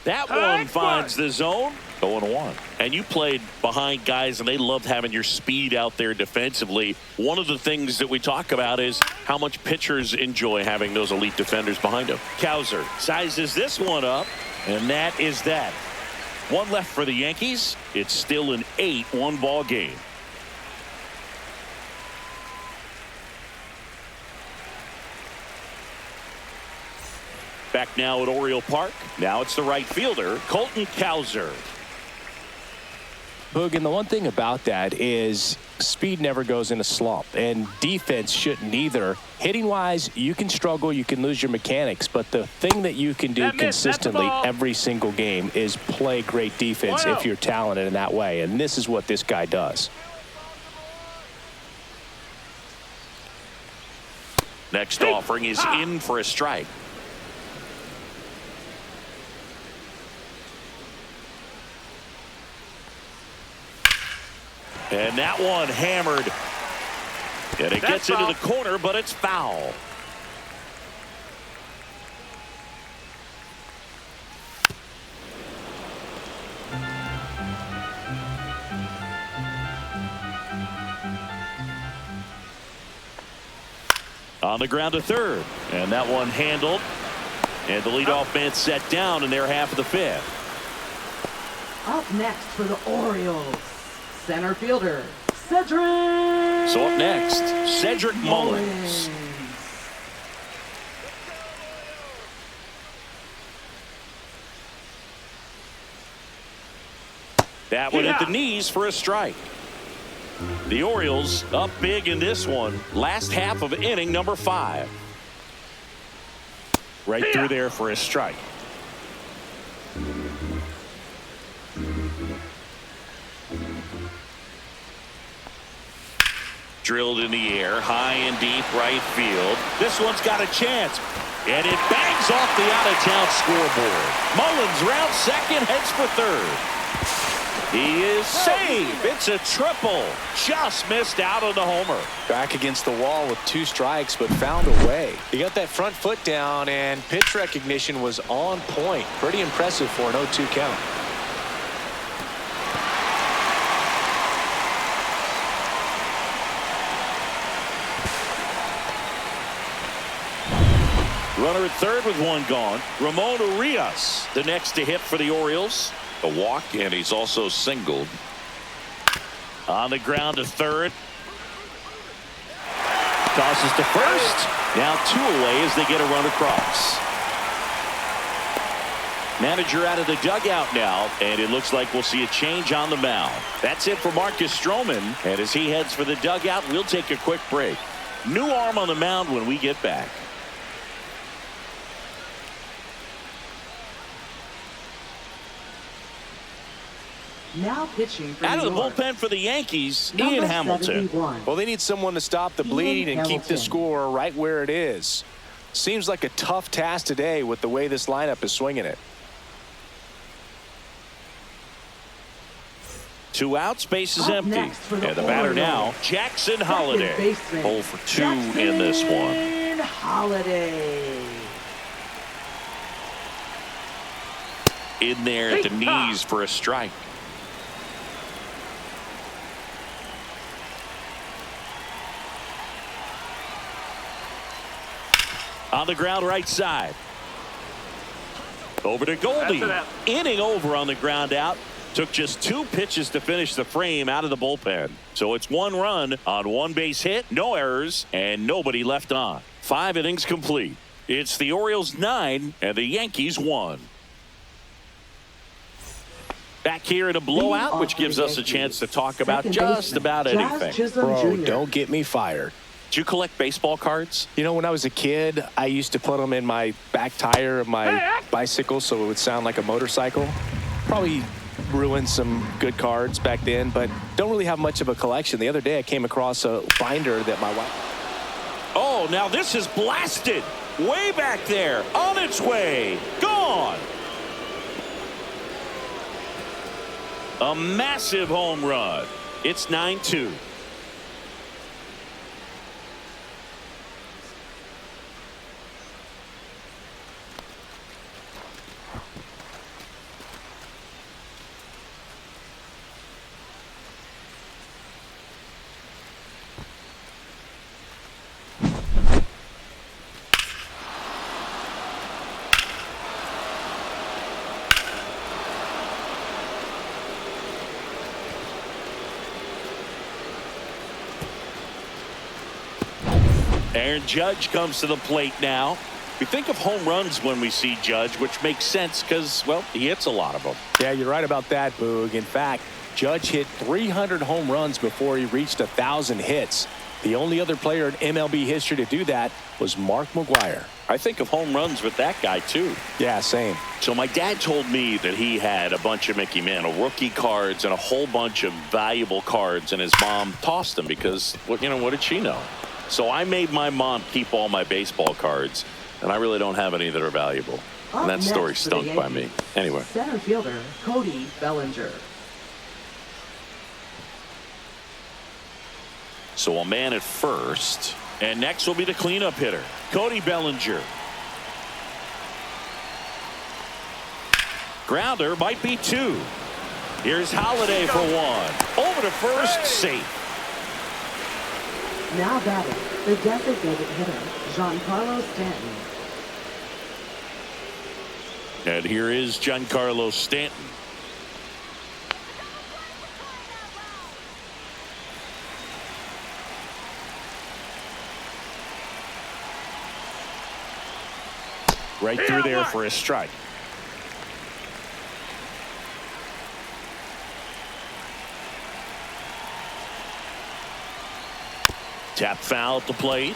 That one finds the zone. 0-1. And you played behind guys, and they loved having your speed out there defensively. One of the things that we talk about is how much pitchers enjoy having those elite defenders behind them. Cowser sizes this one up, and that is that. One left for the Yankees. It's still an 8-1 ball game. Back now at Oriole Park. Now it's the right fielder, Colton Cowser. Boog, and the one thing about that is speed never goes in a slump, and defense shouldn't either. Hitting-wise, you can struggle, you can lose your mechanics, but the thing that you can do consistently every single game is play great defense if you're talented in that way, and this is what this guy does. Next offering is in for a strike. And that one hammered. And it gets into the corner, but it's foul. On the ground to third. And that one handled. And the leadoff man set down in their half of the fifth. Up next for the Orioles, center fielder, Cedric. So up next, Cedric Mullins. That one hit the knees for a strike. The Orioles up big in this one. Last half of inning number 5. Right through there for a strike. Drilled in the air, high and deep right field. This one's got a chance. And it bangs off the out-of-town scoreboard. Mullins rounds second, heads for third. He is safe. It's a triple. Just missed out on the homer. Back against the wall with 2 strikes, but found a way. He got that front foot down, and pitch recognition was on point. Pretty impressive for an 0-2 count. Runner at third with 1 gone. Ramon Urias, the next to hit for the Orioles. A walk, and he's also singled. On the ground to third. Tosses to first. Now 2 away as they get a run across. Manager out of the dugout now, and it looks like we'll see a change on the mound. That's it for Marcus Stroman, and as he heads for the dugout, we'll take a quick break. New arm on the mound when we get back. Now pitching for out of the New York. bullpen for the Yankees, Number Ian Hamilton. 71. Well, they need someone to stop the bleeding and keep the score right where it is. Seems like a tough task today with the way this lineup is swinging it. 2 outs, base is Up empty. next for the And the batter Orioles, now, Jackson Holliday. baseman, 0 for 2 in this one. Jackson Holliday. In there at the knees for a strike. On the ground right side. Over to Goldie. Inning over on the ground out. Took just 2 pitches to finish the frame out of the bullpen. So it's 1 run on 1 base hit, no errors, and nobody left on. 5 innings complete. It's the Orioles 9 and the Yankees 1. Back here in a blowout, which gives us a chance to talk about just about anything. Bro, don't get me fired. Do you collect baseball cards? You know, when I was a kid, I used to put them in my back tire of my bicycle so it would sound like a motorcycle. Probably ruined some good cards back then, but don't really have much of a collection. The other day I came across a binder that my wife... Oh, now this is blasted. Way back there. On its way. Gone. A massive home run. It's 9-2. Aaron Judge comes to the plate now. We think of home runs when we see Judge, which makes sense because, well, he hits a lot of them. Yeah, you're right about that, Boog. In fact, Judge hit 300 home runs before he reached 1,000 hits. The only other player in MLB history to do that was Mark McGwire. I think of home runs with that guy, too. Yeah, same. So my dad told me that he had a bunch of Mickey Mantle rookie cards and a whole bunch of valuable cards, and his mom tossed them because, well, you know, what did she know? So I made my mom keep all my baseball cards, and I really don't have any that are valuable. And that story stunk by me. Anyway. Center fielder Cody Bellinger. So a man at first, and next will be the cleanup hitter, Cody Bellinger. Grounder might be 2. Here's Holliday for 1. Over to first, safe. Now batting, the designated hitter, Giancarlo Stanton. And here is Giancarlo Stanton. Right through there for a strike. Tap foul at the plate.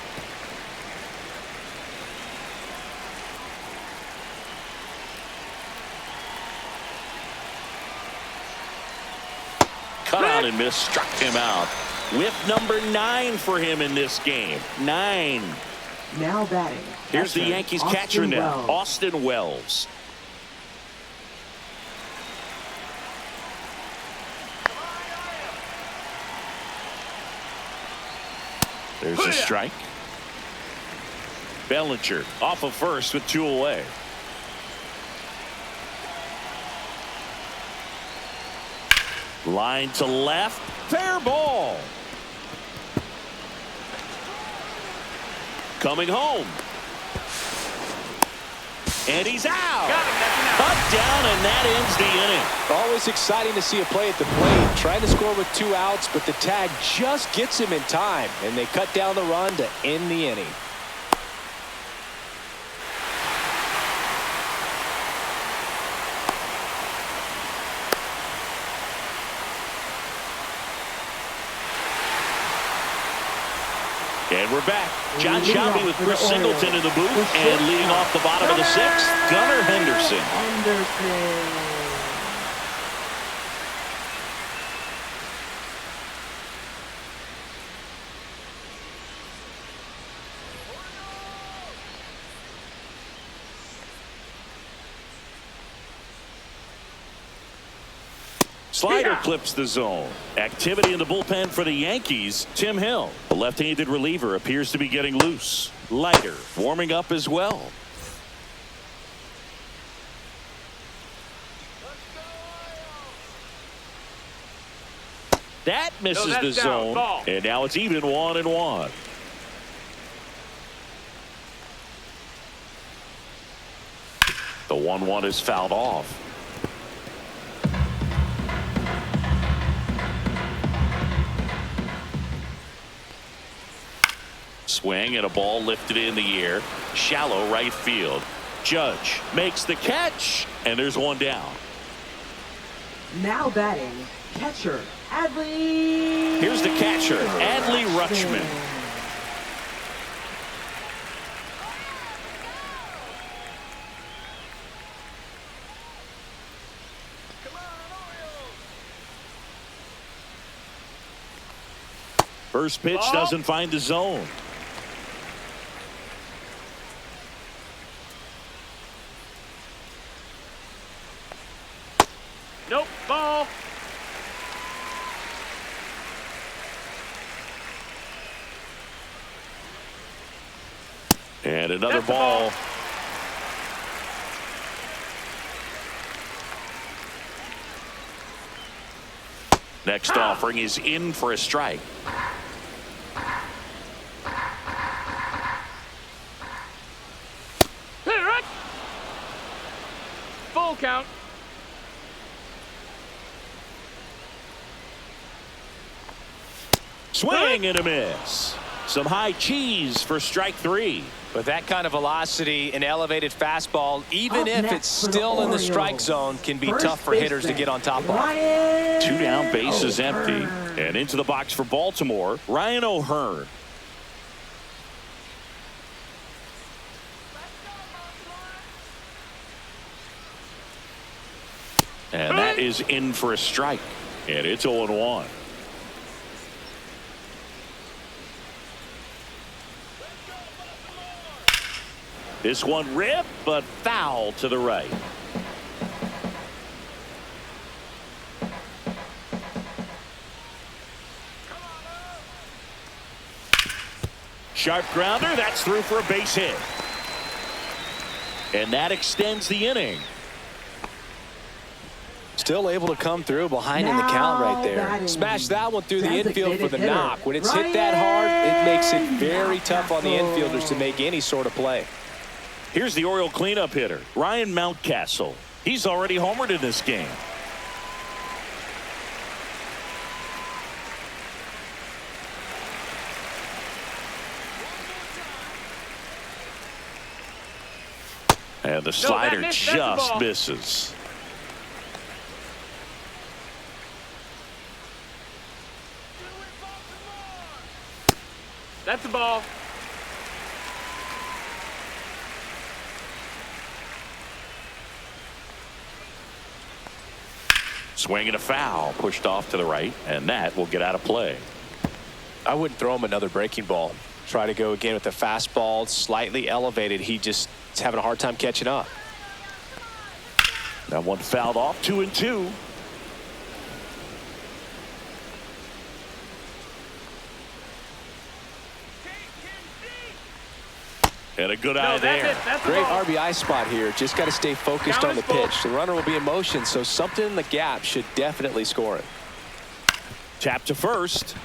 Cut out and missed, struck him out. Whip number 9 for him in this game. 9. Now batting. Here's the Yankees catcher now, Austin Wells. There's a strike. Bellinger off of first with 2 away. Line to left. Fair ball. Coming home. And he's out. Cut down, and that ends the inning. Always exciting to see a play at the plate. Trying to score with 2 outs, but the tag just gets him in time, and they cut down the run to end the inning. And we're back. John Shelby with Chris Singleton in the booth, and leading off the bottom of the 6th, Gunnar Henderson. Slider clips the zone. Activity in the bullpen for the Yankees. Tim Hill, the left-handed reliever, appears to be getting loose. Leiter warming up as well. That misses the zone, and now it's even 1-1. The 1-1 is fouled off. Swing and a ball lifted in the air. Shallow right field. Judge makes the catch, and there's 1 down. Now batting, catcher Adley. Here's the catcher, Adley Rutschman. First pitch doesn't find the zone. Nope, ball. And another ball. Next offering is in for a strike. Full count. Swing and a miss. Some high cheese for strike 3. With that kind of velocity, an elevated fastball, even if it's still in the strike zone, can be tough for hitters to get on top of. 2 down, base is empty. And into the box for Baltimore, Ryan O'Hearn. And that is in for a strike. And it's 0-1. This one ripped, but foul to the right. Sharp grounder, that's through for a base hit. And that extends the inning. Still able to come through behind in the count right there. Smash that one through the infield for the knock. When it's hit that hard, it makes it very tough on the infielders to make any sort of play. Here's the Oriole cleanup hitter, Ryan Mountcastle. He's already homered in this game. And the slider just misses. That's a ball. Swing and a foul, pushed off to the right, and that will get out of play. I wouldn't throw him another breaking ball. Try to go again with the fastball, slightly elevated. He just is having a hard time catching up. That one fouled off, 2-2. And a good eye there. Great RBI spot here. Just got to stay focused on the pitch. The runner will be in motion, so something in the gap should definitely score it. Tap to first.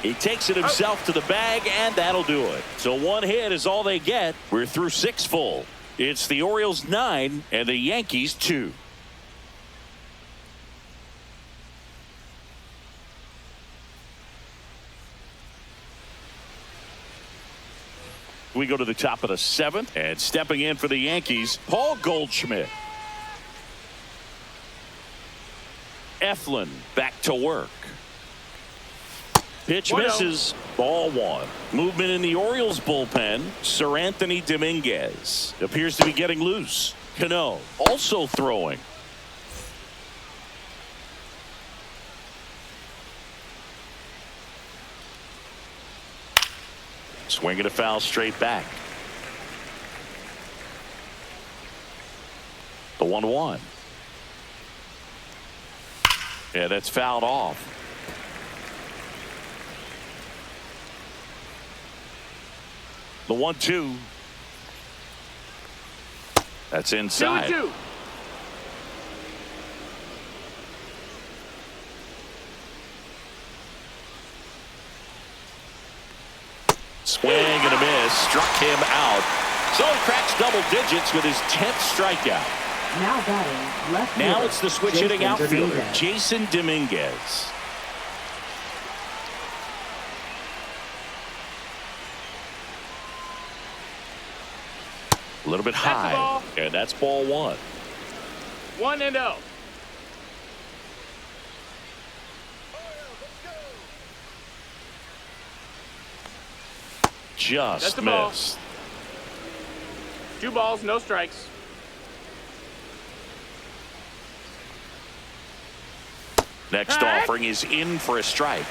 He takes it himself to the bag, and that'll do it. So one hit is all they get. We're through 6 full. It's the Orioles 9 and the Yankees 2. We go to the top of the 7th, and stepping in for the Yankees, Paul Goldschmidt. Eflin back to work. Pitch misses. Ball 1. Movement in the Orioles bullpen. Sir Anthony Dominguez appears to be getting loose. Cano also throwing. Swinging a foul straight back. The 1-1. Yeah, that's fouled off. The 1-2. That's inside. 2-2. Swing and a miss. Struck him out. So he cracks double digits with his 10th strikeout. Now batting left Now fielder, it's the switch Jason hitting outfielder, Dominguez. Jason Dominguez. A little bit high, and that's ball 1. 1-0. Just ball. missed. 2 balls, no strikes. Next offering is in for a strike.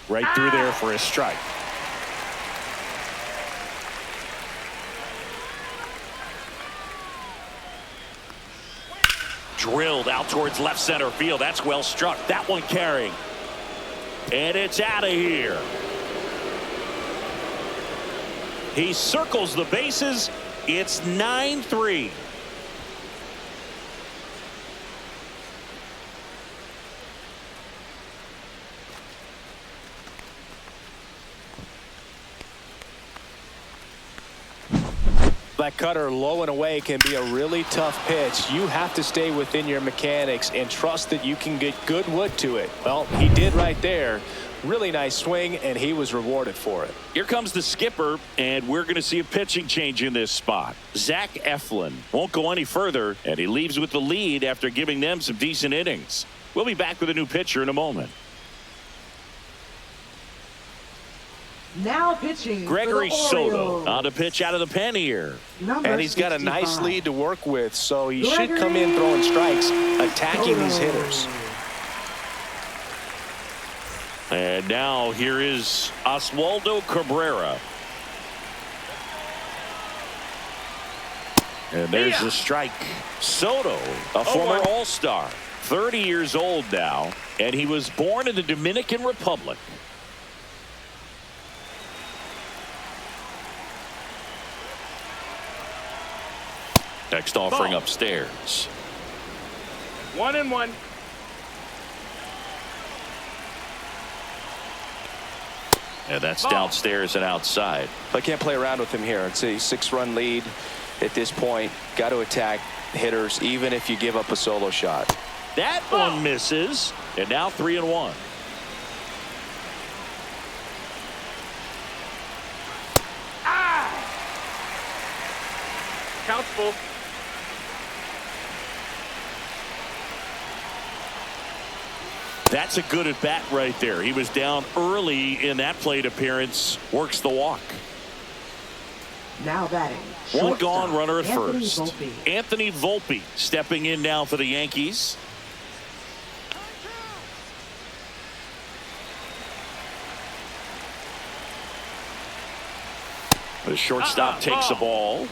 Right through there for a strike. Drilled out towards left center field. That's well struck. That one carrying. And it's out of here. He circles the bases. It's 9-3. That cutter low and away can be a really tough pitch. You have to stay within your mechanics and trust that you can get good wood to it. Well, he did right there. Really nice swing, and he was rewarded for it. Here comes the skipper, and we're going to see a pitching change in this spot. Zach Eflin won't go any further, and he leaves with the lead after giving them some decent innings. We'll be back with a new pitcher in a moment. Now pitching Gregory for the Soto Orioles. on to pitch out of the pen here. Number And he's got a 65. nice lead to work with, so he should come in throwing strikes, attacking these hitters. And now here is Oswaldo Cabrera. And there's the strike. Soto, a former All-Star, 30 years old now, and he was born in the Dominican Republic. Next offering upstairs. 1-1. And that's downstairs and outside. I can't play around with him here. It's a 6-run lead at this point. Got to attack hitters even if you give up a solo shot. That one misses, and now 3-1. Count's full. That's a good at bat right there. He was down early in that plate appearance. Works the walk. Now batting. One gone, runner at Anthony first. Volpe. Anthony Volpe stepping in now for the Yankees. The shortstop takes the ball.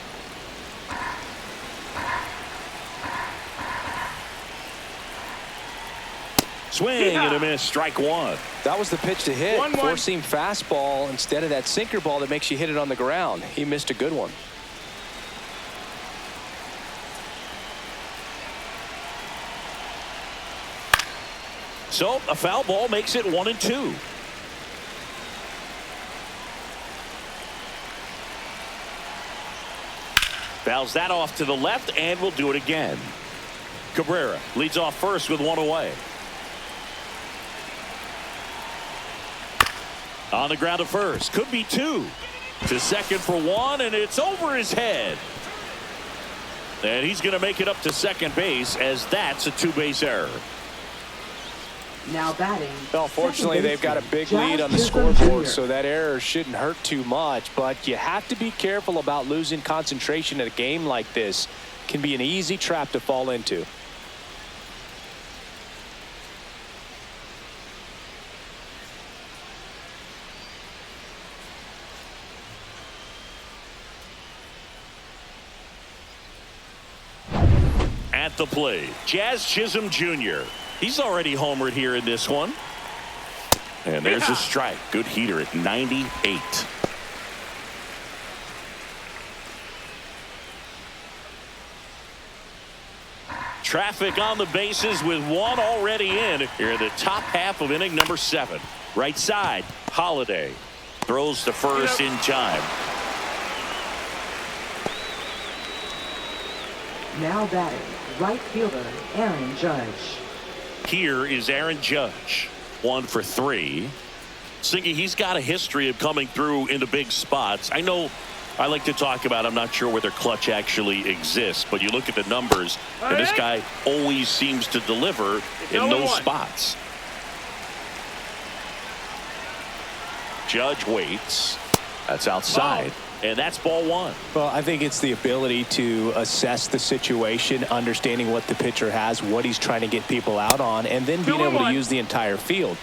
Swing and a miss. Strike one. That was the pitch to hit. 1-1. Four-seam fastball instead of that sinker ball that makes you hit it on the ground. He missed a good one. So a foul ball makes it 1-2. Fouls that off to the left and will do it again. Cabrera leads off first with one away. On the ground to first. Could be two. To second for one, and it's over his head. And he's going to make it up to second base, as that's a two-base error. Now batting. Well, fortunately, they've got a big lead on the Chisholm scoreboard, Jr. so that error shouldn't hurt too much. But you have to be careful about losing concentration in a game like this. Can be an easy trap to fall into. At the plate, Jazz Chisholm Jr. He's already homered here in this one. And there's a strike. Good heater at 98. Traffic on the bases with one already in here in the top half of inning number 7. Right side, Holiday throws to first in time. Now batting. Right fielder Aaron Judge. Here is Aaron Judge. 1 for 3. Singy, he's got a history of coming through into big spots. I know I like to talk about, I'm not sure whether clutch actually exists, but you look at the numbers, and this guy always seems to deliver in those spots. Judge waits. That's outside. And that's ball one. Well, I think it's the ability to assess the situation, understanding what the pitcher has, what he's trying to get people out on, and then being able to use the entire field.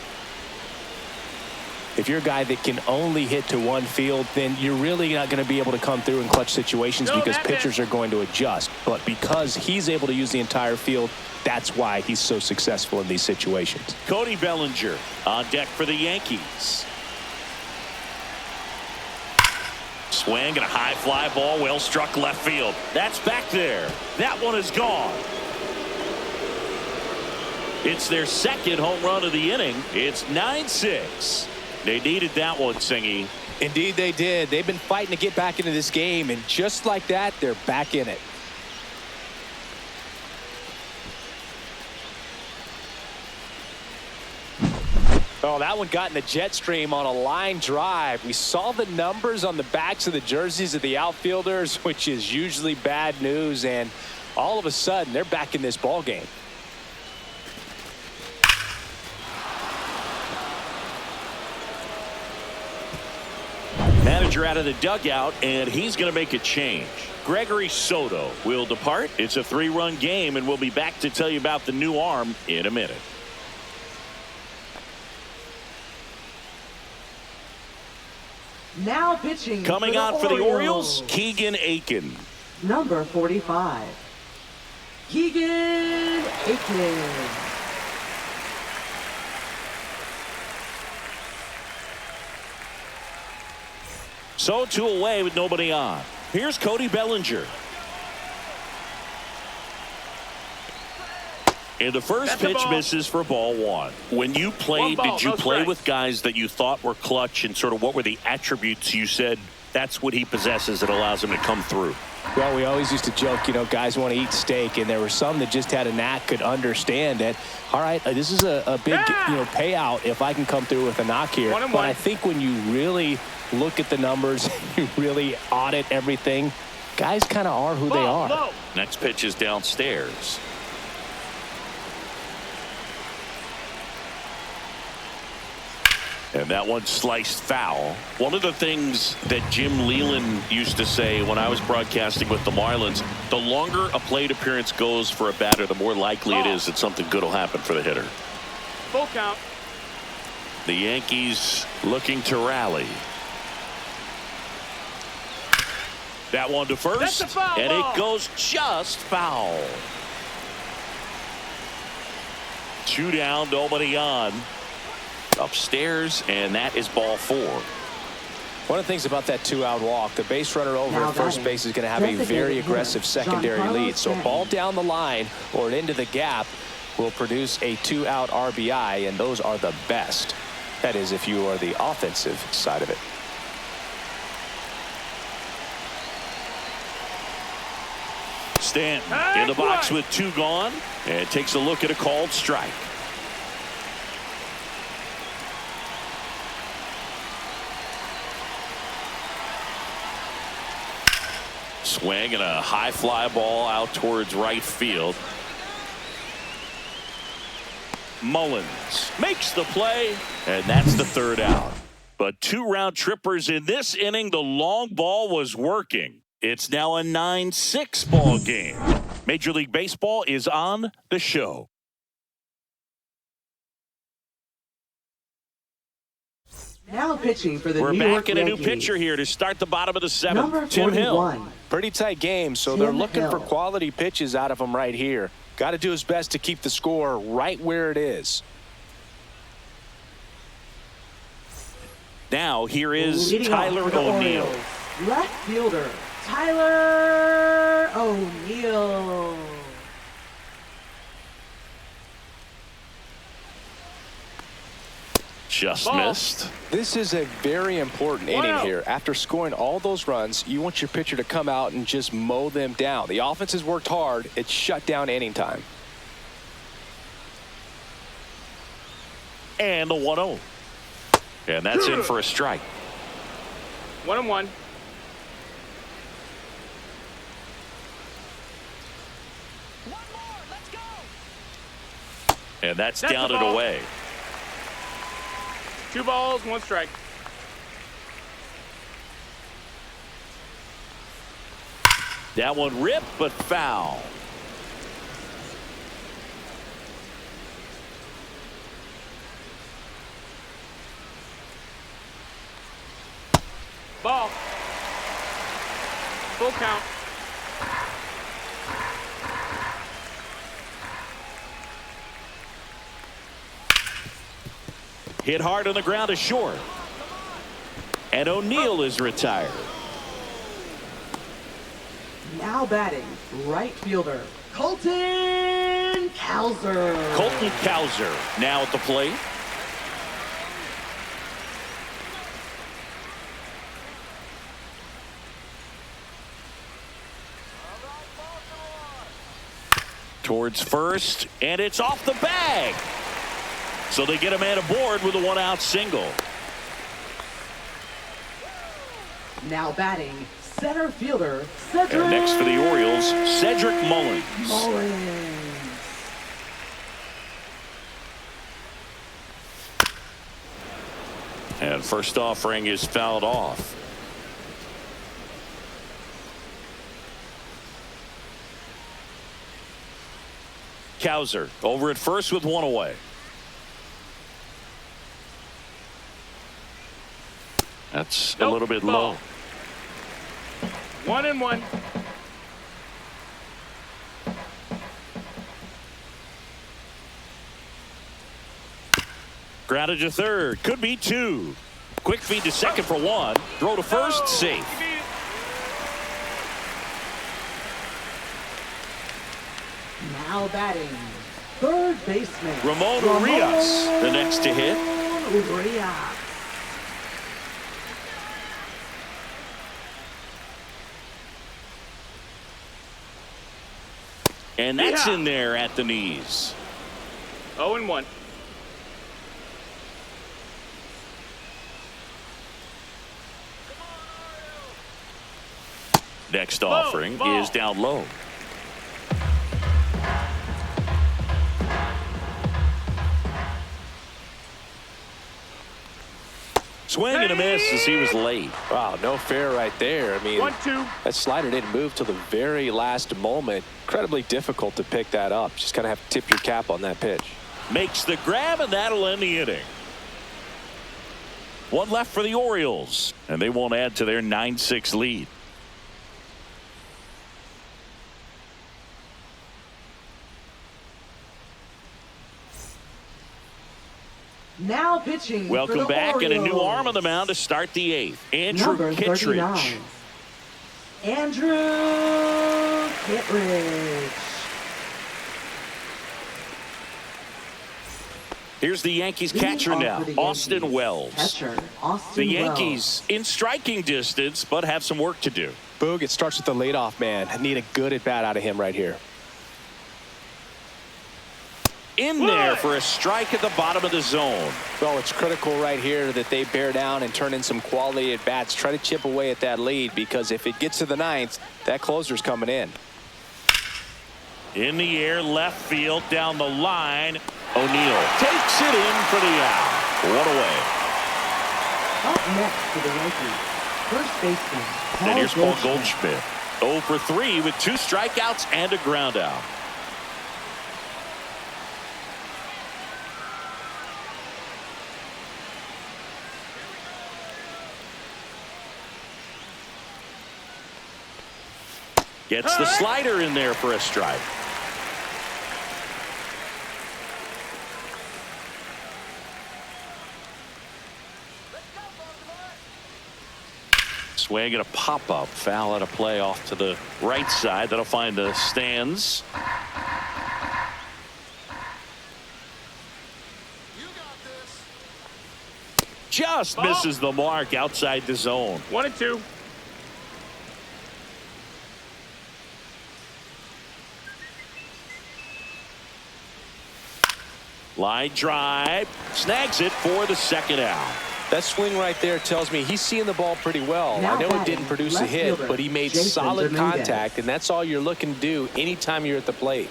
If you're a guy that can only hit to one field, then you're really not going to be able to come through in clutch situations because pitchers are going to adjust. But because he's able to use the entire field, that's why he's so successful in these situations. Cody Bellinger on deck for the Yankees. Swing and a high fly ball, well struck left field. That's back there. That one is gone. It's their second home run of the inning. It's 9-6. They needed that one, Singy. Indeed they did. They've been fighting to get back into this game, and just like that, they're back in it. Oh, that one got in the jet stream on a line drive. We saw the numbers on the backs of the jerseys of the outfielders, which is usually bad news, and all of a sudden they're back in this ball game. Manager out of the dugout, and he's going to make a change. Gregory Soto will depart. It's a 3-run game, and we'll be back to tell you about the new arm in a minute. Now pitching. Coming on for the Orioles, Keegan Aiken. Number 45. Keegan Aiken. So 2 away with nobody on. Here's Cody Bellinger. And the first pitch misses for ball 1. When you played, did you play with guys that you thought were clutch, and sort of what were the attributes you said that's what he possesses that allows him to come through? Well, we always used to joke, you know, guys want to eat steak, and there were some that just had a knack, could understand that, all right, this is a big, payout if I can come through with a knock here. But I think when you really look at the numbers, you really audit everything, guys kind of are who they are. Next pitch is downstairs. And that one sliced foul. One of the things that Jim Leland used to say when I was broadcasting with the Marlins, the longer a plate appearance goes for a batter, the more likely it is that something good will happen for the hitter. Full count. The Yankees looking to rally. That one to first. That's a foul and ball. It goes just foul. 2 down, nobody on. Upstairs, and that is ball 4. One of the things about that 2-out walk, the base runner over at first base is going to have a very aggressive secondary lead. So ball down the line or into the gap will produce a 2-out RBI, and those are the best. That is, if you are the offensive side of it. Stanton in the box with 2 gone, and takes a look at a called strike. Swing and a high fly ball out towards right field. Mullins makes the play, and that's the 3rd out. But 2 round trippers in this inning. The long ball was working. It's now a 9-6 ball game. Major League Baseball is on the show. Now pitching for the We're New back York in a new Yankees. pitcher here to start the bottom of the 7th. Number Tim Hill. 41. Pretty tight game, so Tim they're looking Hill. for quality pitches out of him right here. Got to do his best to keep the score right where it is. Now here is Leading Tyler off for the O'Neill. Orioles, left fielder Tyler O'Neill. Just Ball. missed. This is a very important inning here. After scoring all those runs, you want your pitcher to come out and just mow them down. The offense has worked hard. It's shut down inning time. And the 1-0. And that's in for a strike. 1-1. And that's That's down the and ball. away. 2 balls, 1 strike. That one ripped, but foul. Ball. Full count. Hit hard on the ground to short. And O'Neill is retired. Now batting, right fielder Colton Cowser. Colton Cowser now at the plate. Towards first, and it's off the bag. So they get a man aboard with a 1-out single. Now batting, center fielder Cedric. And next for the Orioles, Cedric Mullins. And first offering is fouled off. Cowser over at first with 1 away. That's a little bit low. 1-1. Grounded to third. Could be 2. Quick feed to second for 1. Throw to first. Safe. Now batting, third baseman Ramon Urias, the next to hit. Urias. And that's in there at the knees. 0-1. Next offering ball. is down low. swing and a miss as he was late. Wow, no fair right there. I mean, 1-2. that slider didn't move till the very last moment. Incredibly difficult to pick that up. Just kind of have to tip your cap on that pitch. Makes the grab, and that'll end the inning. One left for the Orioles, and they won't add to their 9-6 lead. Now pitching. Welcome back, Orioles. and a new arm on the mound to start the 8th. Andrew Number Kittredge. 39. Andrew Kittredge. Here's the Yankees catcher now, Austin Wells. Catcher, Austin The Yankees Wells. in striking distance, but have some work to do. Boog, it starts with the leadoff man. I need a good at-bat out of him right here. In there for a strike at the bottom of the zone. Well, it's critical right here that they bear down and turn in some quality at-bats. Try to chip away at that lead, because if it gets to the 9th, that closer's coming in. In the air, left field, down the line. O'Neill takes it in for the out. One away. Up next for the Yankees, first baseman. And here's Paul Goldschmidt. 0 for 3 with 2 strikeouts and a ground out. Gets the slider in there for a strike. Swing and a pop-up. Foul at a play off to the right side. That'll find the stands. Just misses the mark outside the zone. 1-2. Line drive. Snags it for the second out. That swing right there tells me he's seeing the ball pretty well. Now I know it batting, didn't produce a left hit, fielder, but he made Jason solid Dominguez. contact, and that's all you're looking to do anytime you're at the plate.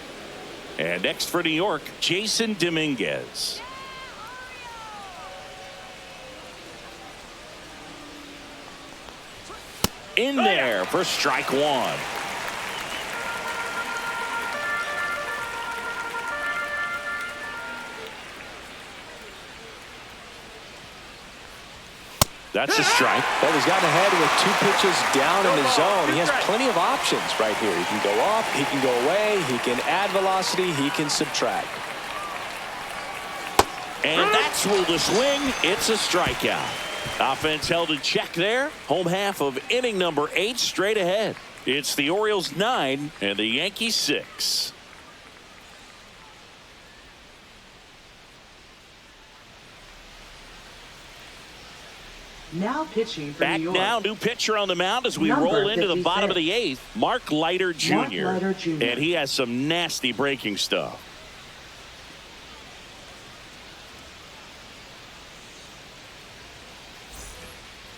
And next for New York, Jason Dominguez. In there for strike 1. That's a strike. Well, he's gotten ahead with 2 pitches down in the zone. He has plenty of options right here. He can go up, he can go away, he can add velocity, he can subtract. And that's ruled a swing. It's a strikeout. Offense held in check there. Home half of inning number 8 straight ahead. It's the Orioles 9 and the Yankees 6. Now pitching for Back New York. now, new pitcher on the mound as we Number roll into the 56. bottom of the 8th. Mark Leiter Jr. Mark Leiter Jr. And he has some nasty breaking stuff.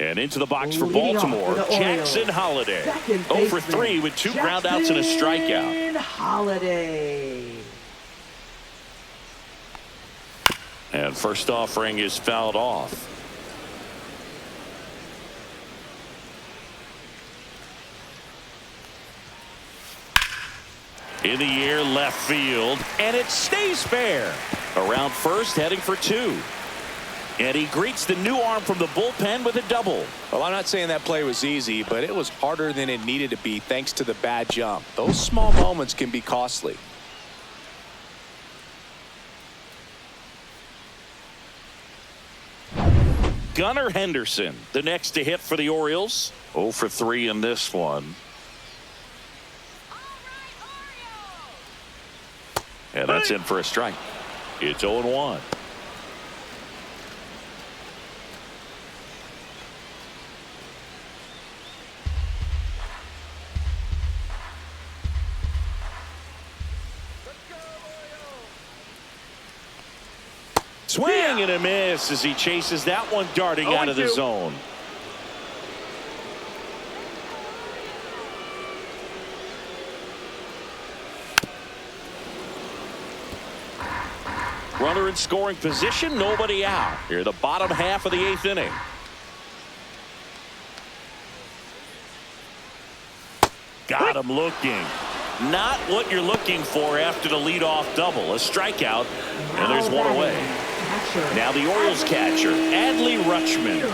And into the box for Leading off Baltimore, for the Orioles. Jackson Holliday. Second 0 for baseman, 3 with 2 groundouts and a strikeout. Jackson Holliday. And first offering is fouled off. In the air, left field, and it stays fair. Around first, heading for 2. And he greets the new arm from the bullpen with a double. Well, I'm not saying that play was easy, but it was harder than it needed to be thanks to the bad jump. Those small moments can be costly. Gunnar Henderson, the next to hit for the Orioles. 0 for 3 in this one. And that's in for a strike. It's 0-1. Swing and a miss as he chases that one darting out of the 0-2. zone. Runner in scoring position, nobody out. Here, the bottom half of the 8th inning. Got him looking. Not what you're looking for after the leadoff double. A strikeout, and there's one away. Now the Orioles catcher, Adley Rutschman.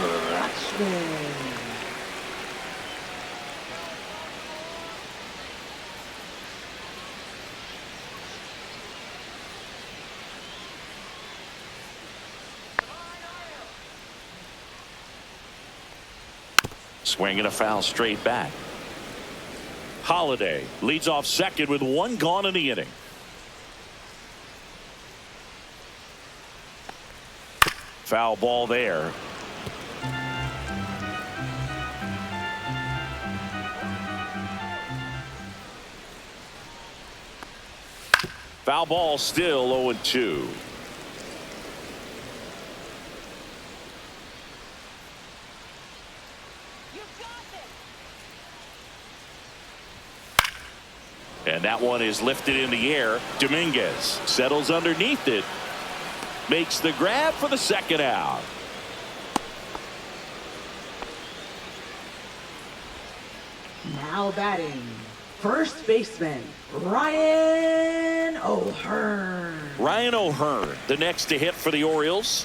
Swinging a foul straight back. Holiday leads off second with one gone in the inning. Foul ball there. Foul ball, still 0-2. And that one is lifted in the air. Dominguez settles underneath it. Makes the grab for the second out. Now batting, first baseman, Ryan O'Hearn. Ryan O'Hearn, the next to hit for the Orioles.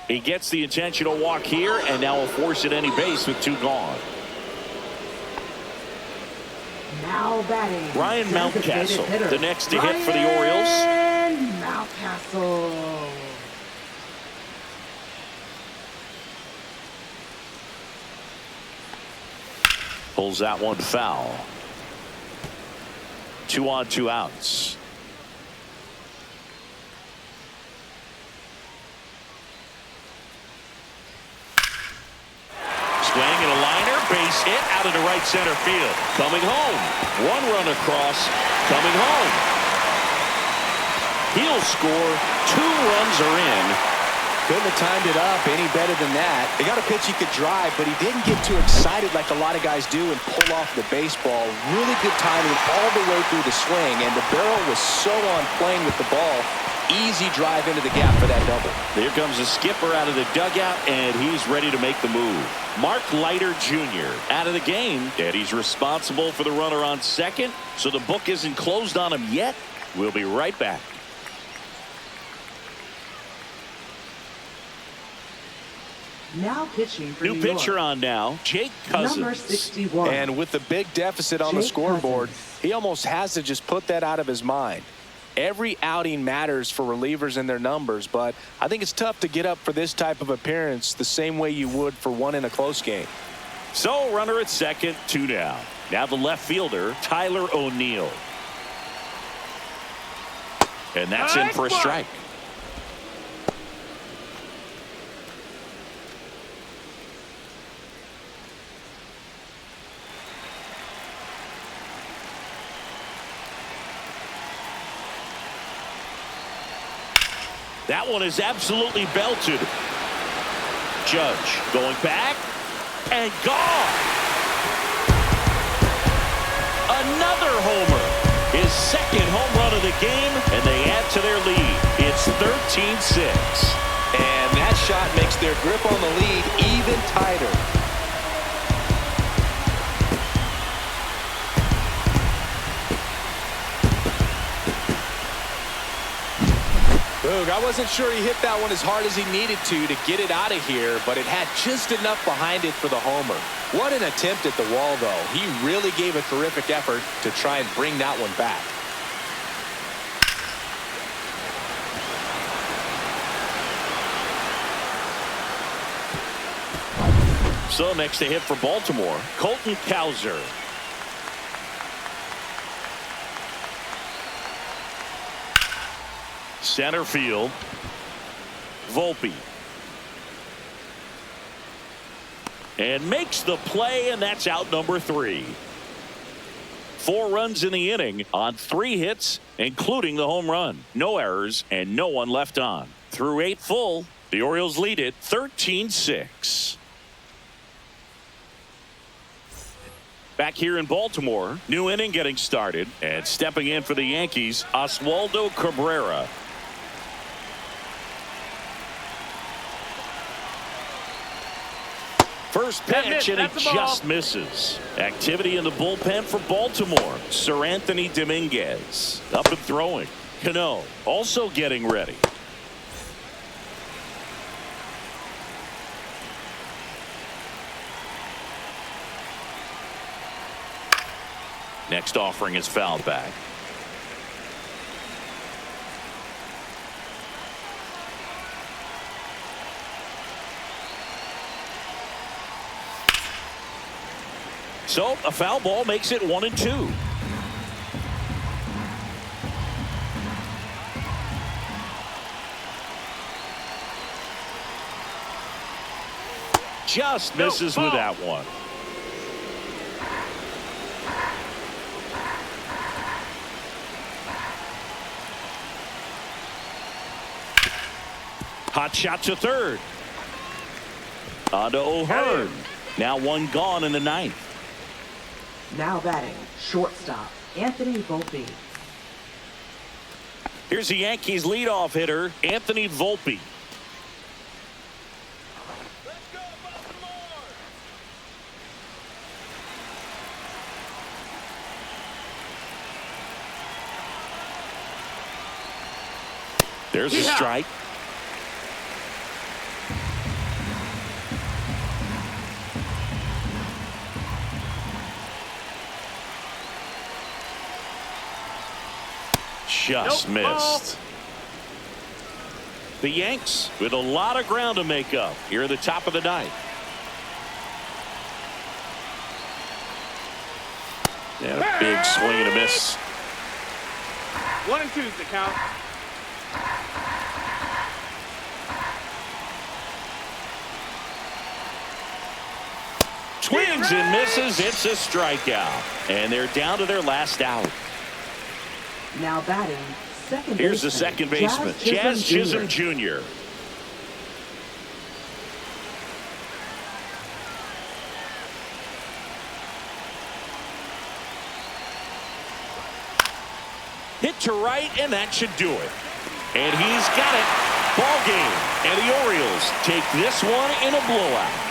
He gets the intentional walk here, and now will force at any base with two gone. Now batting, Ryan Mountcastle, the next to hit for the Orioles. Ryan Mountcastle. Pulls that one foul. 2 on, 2 outs. Swing and a liner, base hit out of the right center field. Coming home. One run across, coming home. He'll score. 2 runs are in. Couldn't have timed it up any better than that. They got a pitch he could drive, but he didn't get too excited like a lot of guys do and pull off the baseball. Really good timing all the way through the swing, and the barrel was so on playing with the ball. Easy drive into the gap for that double. Here comes the skipper out of the dugout, and he's ready to make the move. Mark Leiter Jr. out of the game, and he's responsible for the runner on second, so the book isn't closed on him yet. We'll be right back. Now pitching for New New pitcher York. on now, Jake Cousins. Number 61. And with the big deficit on the scoreboard, he almost has to just put that out of his mind. Every outing matters for relievers and their numbers, but I think it's tough to get up for this type of appearance the same way you would for one in a close game. So runner at second, 2 down. Now the left fielder, Tyler O'Neill. And that's in for a strike. That one is absolutely belted. Judge going back and gone. Another homer. His second home run of the game, and they add to their lead. It's 13-6. And that shot makes their grip on the lead even tighter. I wasn't sure he hit that one as hard as he needed to get it out of here, but it had just enough behind it for the homer. What an attempt at the wall, though. He really gave a terrific effort to try and bring that one back. So next to hit for Baltimore, Colton Cowser. Center field, Volpe. And makes the play, and that's out number 3. 4 runs in the inning on 3 hits, including the home run. No errors and no one left on. Through 8 full, the Orioles lead it 13-6. Back here in Baltimore, new inning getting started, and stepping in for the Yankees, Oswaldo Cabrera. First pitch, and it that's a ball. just misses. Activity in the bullpen for Baltimore. Sir Anthony Dominguez up and throwing. Cano also getting ready. Next offering is fouled back. So a foul ball makes it 1-2. Just misses with that one. Hot shot to third. On to O'Hearn. Now one gone in the ninth. Now batting, shortstop, Anthony Volpe. Here's the Yankees leadoff hitter, Anthony Volpe. There's a strike. Just missed. The Yanks with a lot of ground to make up here at the top of the ninth. And a big swing and a miss. 1-2's the count. Swings and misses. It's a strikeout. And they're down to their last out. Now batting, second baseman. Here's the second baseman, Jazz Chisholm Jr. Hit to right, and that should do it. And he's got it. Ball game. And the Orioles take this one in a blowout.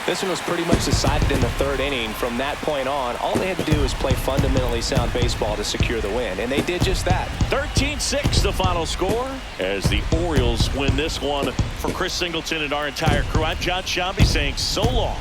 This one was pretty much decided in the third inning. From that point on, all they had to do was play fundamentally sound baseball to secure the win, and they did just that. 13-6 the final score as the Orioles win this one. For Chris Singleton and our entire crew, I'm John Shambi saying so long.